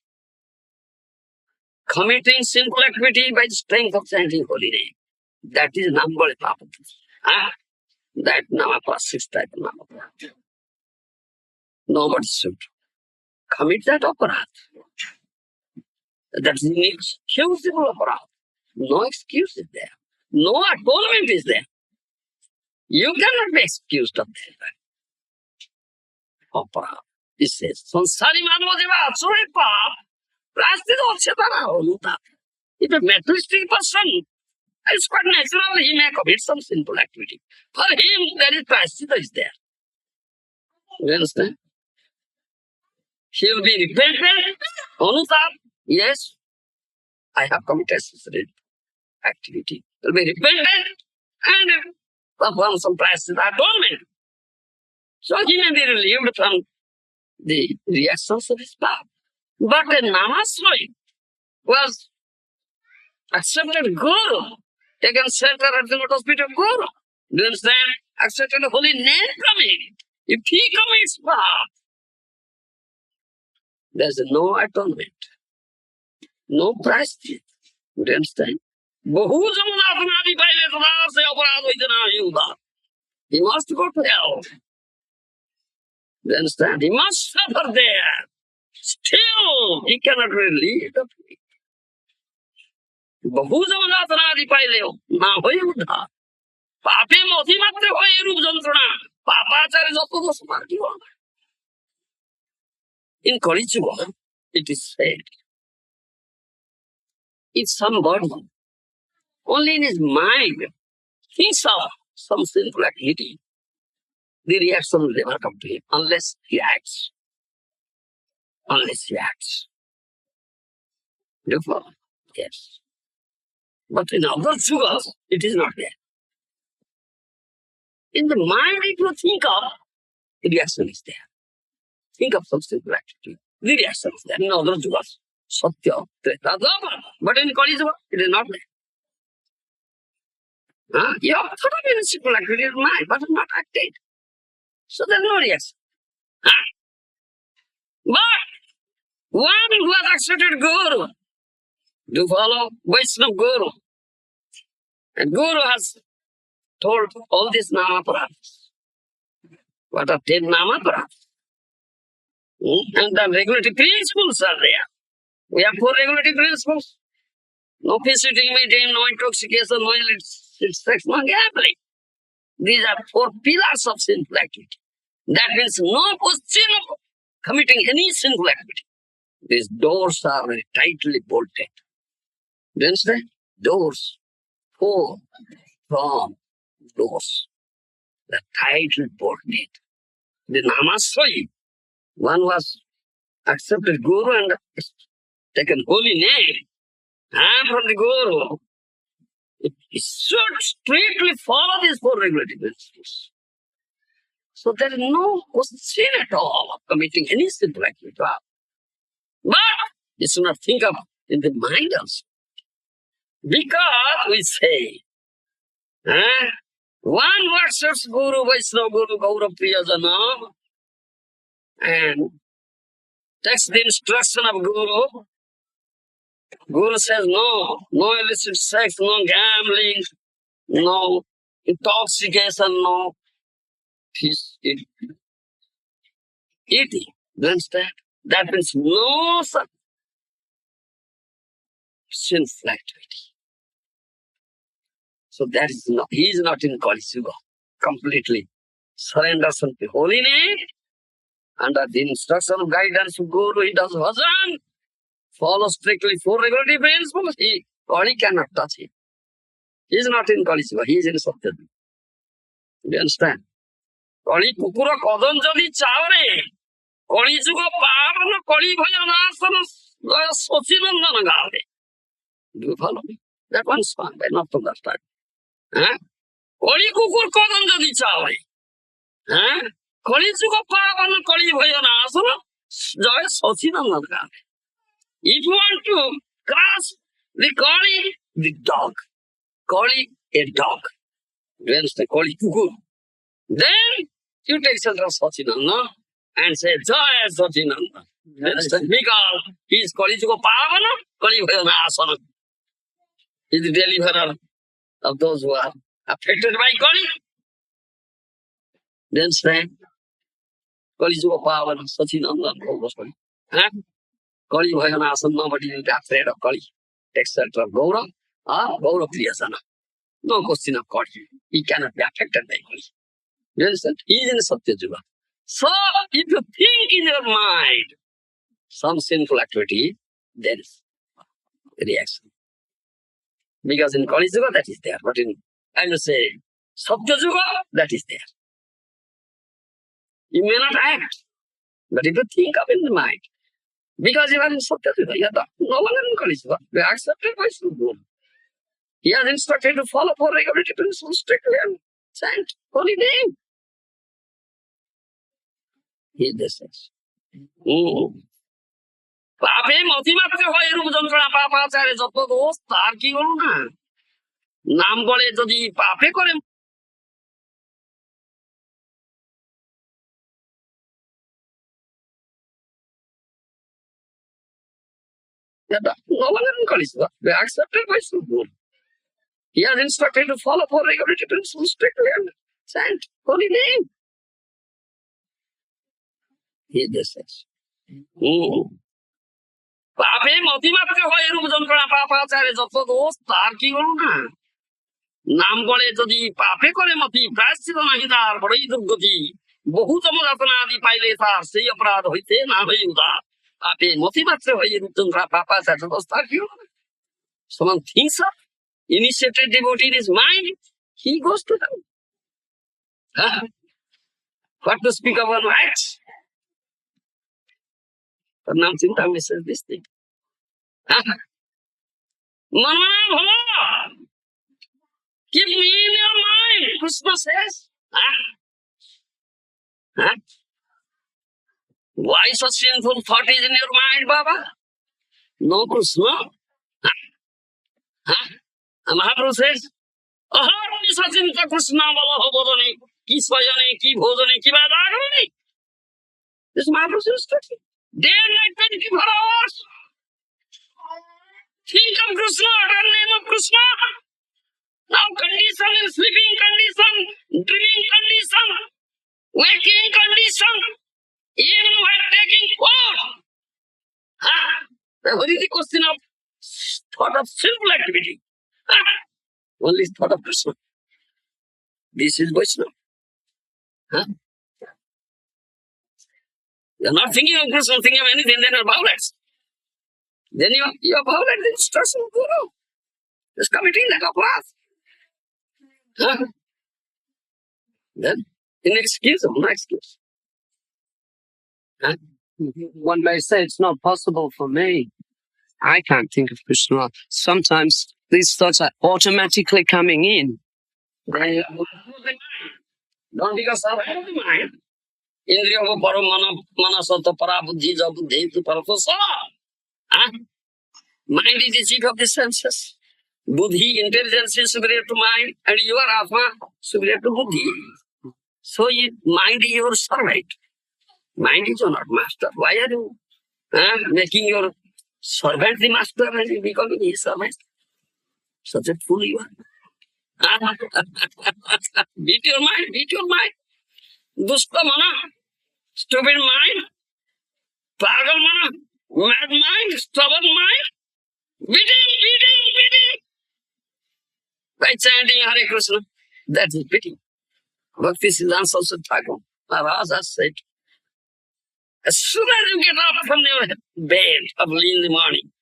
Committing sinful activity by the strength of chanting holy name. That is nam bole pap buddhi. That namaparad, sixth type of namaparad. Nobody should commit that aparad. That is inexcusable aparad. No excuse is there. No atonement is there. You cannot be excused of that. Aparad. It says, Sansari Manava Deva Atsure Pap, Prasthita Chetana Onuta. If a materialistic person, it's quite natural he may commit some sinful activity. For him, there is prasthita is there. You understand? He will be repentant, Onuta. Yes, I have committed such activity. He will be repentant and perform some prasthita atonement. So he may be relieved from the reactions of his path. But a Namaswami was accepted Guru, taken shelter at the lotus feet of Guru. Do you understand? Accepted a holy name from him. If he commits path, there's no atonement, no prasthita. Do you understand? বহু যমুনাথনাদি পাইলে তার সে অপরাধ হইতে না উদার। He must go to hell. You understand? He must suffer there. Still, he cannot really lead the people. বহু যমুনাথনাদি পাইলেও না হয়ে উদ্ধার। পাপে মতিমাত্রে হয় এরূপ যন্ত্রণা। পাপাচারে যত দোষ মার কি বল। In Kali Yuga, it is said, if somebody only in his mind thinks of some sinful activity, the reaction will never come to him unless he acts. Unless he acts. Therefore, yes. But in other yugas, it is not there. In the mind, if you think of, the reaction is there. Think of some simple activity. The reaction is there. In other yugas, Satya, Treta, Dvapara. But in Kali Yuga, it is not there. You have thought of any simple activity in mind, but not acted. So there is no reaction. But one who has accepted Guru, to follow Vaishnava Guru, and Guru has told all these Namaparats. What are 10 Namaparats? And the regulatory principles are there. We have 4 regulatory principles. No visiting meeting, no intoxication, no illicit sex, no gambling. These are 4 pillars of sinful activity. That means no question of committing any sinful activity. These doors are very tightly bolted. Do you understand? Doors. 4 from doors. The tightly bolted. The Namaswai, one was accepted Guru and taken holy name from the Guru. He should strictly follow these 4 regulatory principles. So there is no question at all of committing any sinful activity. But you should not think of in the mind also. Because we say, one who accepts Guru, Vaishnava Guru, Gaura Priyajana, and takes the instruction of Guru. Guru says no illicit sex, no gambling, no intoxication, no eating. Do you understand? That means no such sinful activity. So that is not, he is not in Kali Yuga. Completely surrenders unto holy name. Under the instruction of guidance of Guru, he does bhajan. Follow strictly 4 regulatory principles. Kali cannot touch him. He is not in Kali Yuga. He is in Satyayuga. Do you understand? Kali kukura kodon jadi chaure. Kali Yuga pavana Kali bhajanasana jaya Sachinandana gare. Do you follow me? That one song by Narottam Das. Kali kukur kodon jadi chaure. Kali Yuga pavana Kali bhajanasana jaya Sachinandana gare. If you want to cross the Kali, the dog. Kali, a dog. Do you understand? Kali kukur. Then you take shelter of Sachinandana and say, Jaya Sachinandana. You understand? Because he is Kali Yuga Pavana, Kali Bhajana Asana. He is the deliverer of those who are affected by Kali. Do you understand? Kali Yuga Pavana, Sachinandana. Kali Bhajana Asana, nobody will be afraid of Kali. Take shelter of Gaura or Gaura Priyajana. No question of Kali. He cannot be affected by Kali. You understand? He is in Satyayuga. So, if you think in your mind some sinful activity, there is a reaction. Because in Kali Yuga, that is there. But in, I will say, Satyayuga, that is there. You may not act, but if you think of in the mind, because you are in Satyayuga, you are no longer in Kali Yuga. You are accepted by Guru. He has instructed to follow 4 regulatory principles strictly and chant holy name. He says. পাপে মতিমাত্রে হয় এরূপ যন্ত্রণা পাপাচারে যত দোষ তার কি হলো না নাম বলে যদি পাপে করে no longer in Kali Yuga. They accepted by Guru. He has instructed to follow four regulative principles strictly and chant holy name. He just says. পাপে মতিমাত্র হয় এরূপ যন্ত্রণা পাপাচারে যত দোষ তার কি হল না নাম বলে যদি পাপে করে মতি প্রায়শ্চিত নাহি তার বড়ই দুর্গতি বহুতম যাতনা আদি পাইলে তার সেই অপরাধ হইতে না হই উদার পাপে মতিমাত্র হয় এরূপ যন্ত্রণা পাপাচারে দোষ তার কি হল না someone thinks of initiated devotee in his mind he goes to them what to speak of one rights but now Chintamani says this thing Manohara Bhava keep me in your mind, Krishna says. Why such sinful thought is in your mind, Baba? No, Krishna. Mahaprabhu says, Aham sachinta Krishna balaha bodhane, ki swayane, ki bhojane, ki vadagane. This is Mahaprabhu's instruction. Day and night, 24 hours. Think of Krishna, utter name of Krishna. Now condition in sleeping condition, dreaming condition, waking condition, even while taking food. What is the question of thought of sinful activity? Only thought of Krishna. This is Vaishnava. You are not thinking of Krishna, thinking of anything, then you are violent. Then you are violent the instruction of Guru. Just committing like a path. Then, in excuse or no excuse. One may say it's not possible for me. I can't think of Krishna. Sometimes these thoughts are automatically coming in. They are the mind. Don't become servant of the mind. Indriya param manasata para buddhi ja buddhi tu parato sa. Mind is the chief of the senses. Buddhi, intelligence is superior to mind, and you are Atma, superior to Buddhi. So mind is your servant. Mind is not master. Why are you making your servant the master and you becoming his servant? Such a fool you are. Beat your mind, beat your mind. Dushta mana, stupid mind, pagal mana, mad mind, stubborn mind. Beating, beating, beating. By chanting Hare Krishna, that is beating. Bhakti Siddhanta Saraswati Thakur Maharaj has said, as soon as you get up from your bed early in the morning,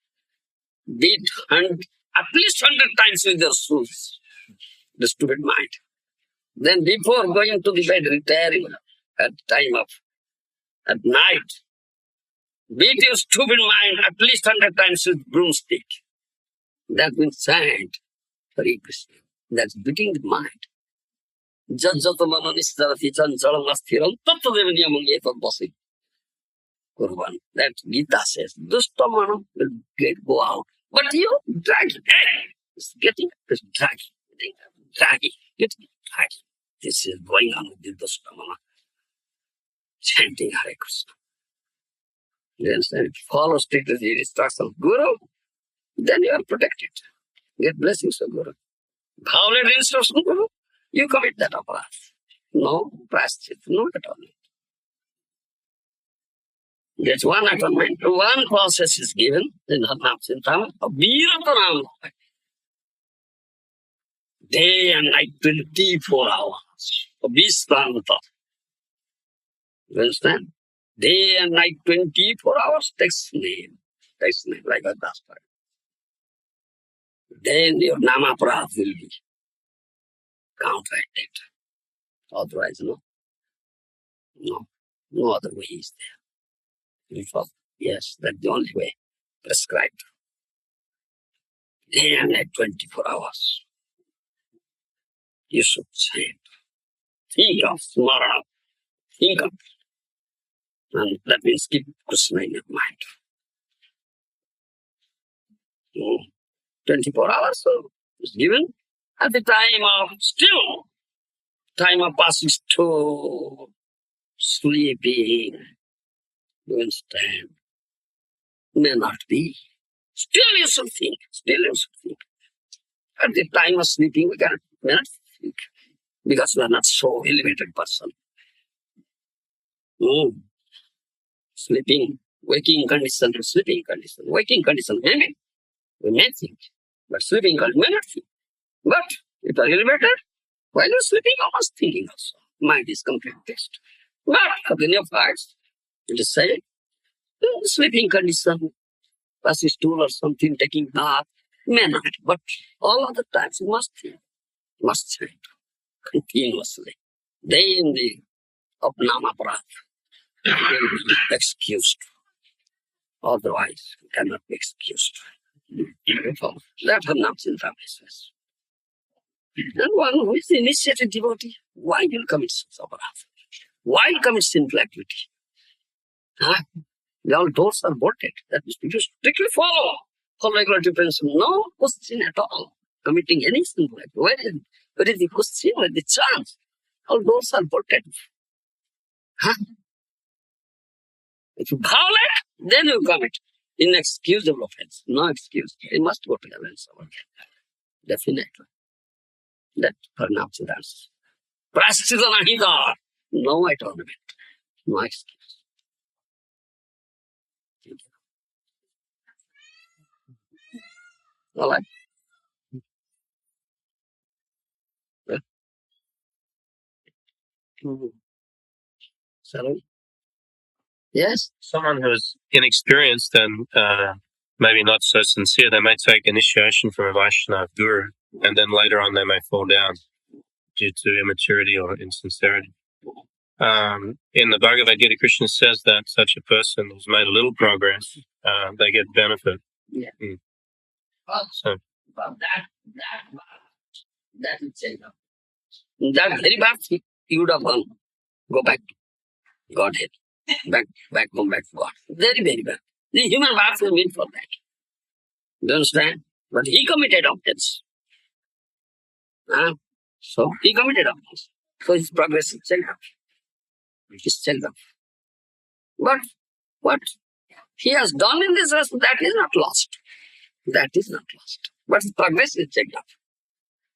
beat at least 100 times with your shoes, the stupid mind. Then before going to the bed, retiring at night, beat your stupid mind at least 100 times with broomstick. That means chant Hare Krishna. That's beating the mind. Jajjata mananishtarati chanchalam asthiram tattadev niyamam etat basi. Kurban. That Gita says, dushta mana will go out. But you drag it. It's getting dragging. This is going on with the dushta mana. Chanting Hare Krishna. Then follow strictly the instructions of Guru, then you are protected. Get blessings of Guru. Violate instructions of Guru, you commit that aparadh. No prashchit, no atonement. That's one atonement. One process is given in Hatnam Chintamani of Virataram. Day and night, 24 hours of Vishranta. You understand? Day and night, 24 hours, takes name, like a dastar. Then your namaprad will be counteracted. Otherwise, no other way is there. Yes, that's the only way prescribed. Day and night, 24 hours. You should chant. Think of Smarana. Think of. And that means keep Krishna in your mind. 24 hours so is given at the time of passing to sleeping. You understand? May not be. Still you should think. At the time of sleeping, we cannot think because we are not so elevated person. Sleeping, waking condition, and sleeping condition. Waking condition, maybe we may think, but sleeping condition may not think. But if you are elevated, while you're sleeping, you must thinking also. Mind is complete test. But in your parts, it is said, sleeping condition, pass stool or something, taking bath, may not. But all other times you must think, must think continuously. They in the Apnama Parat will be excused. Otherwise, you cannot be excused. That happens in families. And one who is initiated devotee, why will commit such aparat? Why commit sinful activity? Huh? All doors are bolted. That is, you strictly follow regulatory principle. No question at all. Committing any sinful activity. Where is the question? Where is the chance? All doors are bolted. Huh? If you violate, then you commit inexcusable offense. No excuse. You must go to heaven. Definitely. That pronounced answer. Prasthita nahi dar. No atonement. No excuse. All right. Yeah. Sorry. Yes. Someone who's inexperienced and maybe not so sincere, they may take initiation from a Vaishnava guru, and then later on they may fall down due to immaturity or insincerity. In the Bhagavad Gita, Krishna says that such a person who's made a little progress, they get benefit. Yeah. So, But that is enough. That very bad thing, you would have gone. Go back to Godhead. Back home, back to God. Very, very bad. The human birth was meant for that. Do you understand? But he committed offense. So he committed offense. So his progress is checked up. It is checked up. But what he has done in this rest, that is not lost. That is not lost. But his progress is checked up.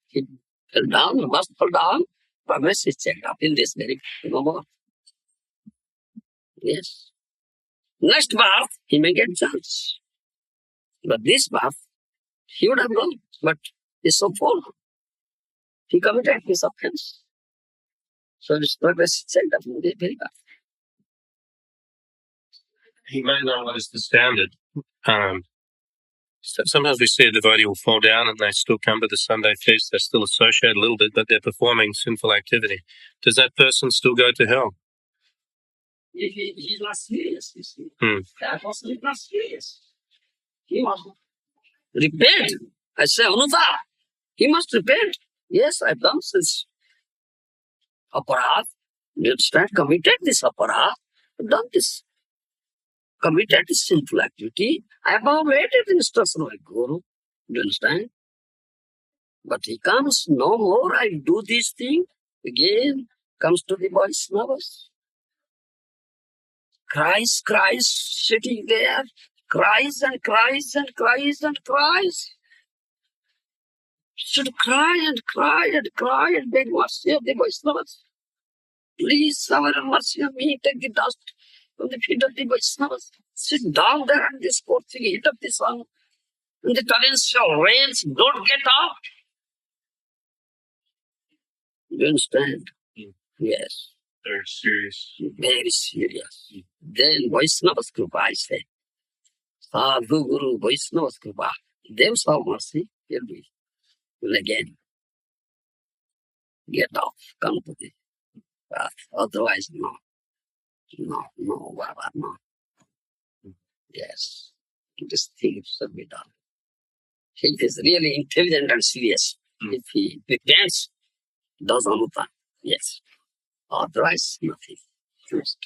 He fell down, he must fall down. Progress is checked up in this very moment. Yes. Next birth, he may get chance. But this birth, he would have gone. But he's so full. He committed his offense. So his progress is checked up in the very birth. he may know what is the standard. Sometimes we see a devotee will fall down and they still come to the Sunday feast. They're still associated a little bit, but they're performing sinful activity. Does that person still go to hell? He's not serious, you see. Hmm. That person is not serious. He must repent. I say, Anuta, he must repent. Yes, I've done this aparat. You understand? Committed this aparat. I've done this. Committed this sinful activity. I have violated the instruction of my Guru. You understand? But he comes, no more, I do this thing. Again, comes to the Vaishnavas. Cries, sitting there. Cries and cries and cries and cries. Should cry and cry and cry and beg mercy of the Vaishnavas. Please, have mercy on me, take the dust from the feet of the Vaishnavas. Sit down there and this poor thing, heat up the sun. And the torrential rains, don't get out. You understand? Yes. Very serious. Very serious. Then Vaishnavas Krupa, I say. Sadhu Guru Vaishnavas Krupa. Them have mercy, will again get off, come to the path. Otherwise, no. No, Baba, no. Yes. This thing should be done. He is really intelligent and serious. If he pretends, does Anuta. Yes. Otherwise, nothing. Just.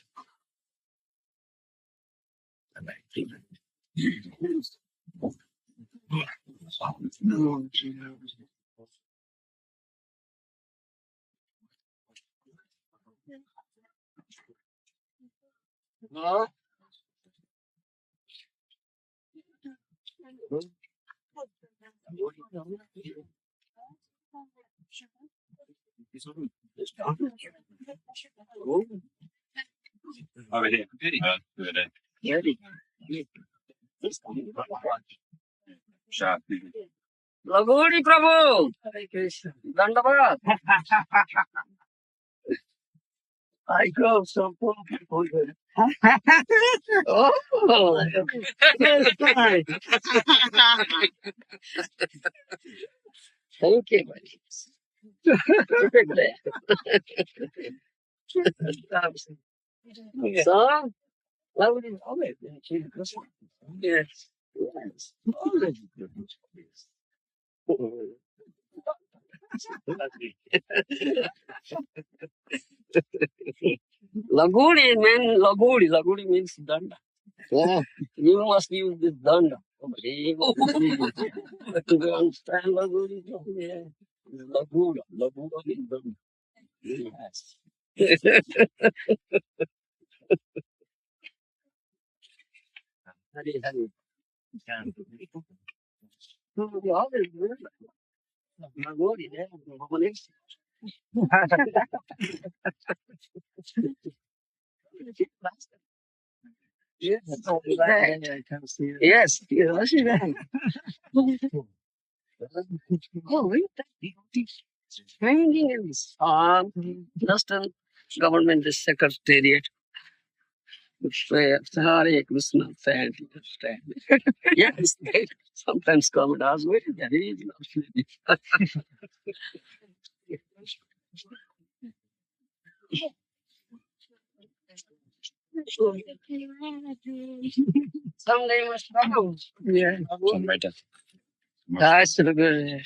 Over here. Sharp. Lagodi Prabhu. Dandavad. I go some poor people here. Oh, yes, fine. Thank you, buddy. So, lovely knowledge. Yes. Yes. Always good. Lagudi, man, Lagudi. Lagudi means danda. Yeah. You must use this danda. To understand Lagudi, yeah. Lagura. Lagura means danda. Yes. Hari, Hari. You always remember. Lagudi, yeah. Yes, yes, yes. Oh, wait, hanging in this Western government secretariat. Hare Krishna, thank you. Yes, sometimes comment as well. Someday must come. Yeah. Right. That's good.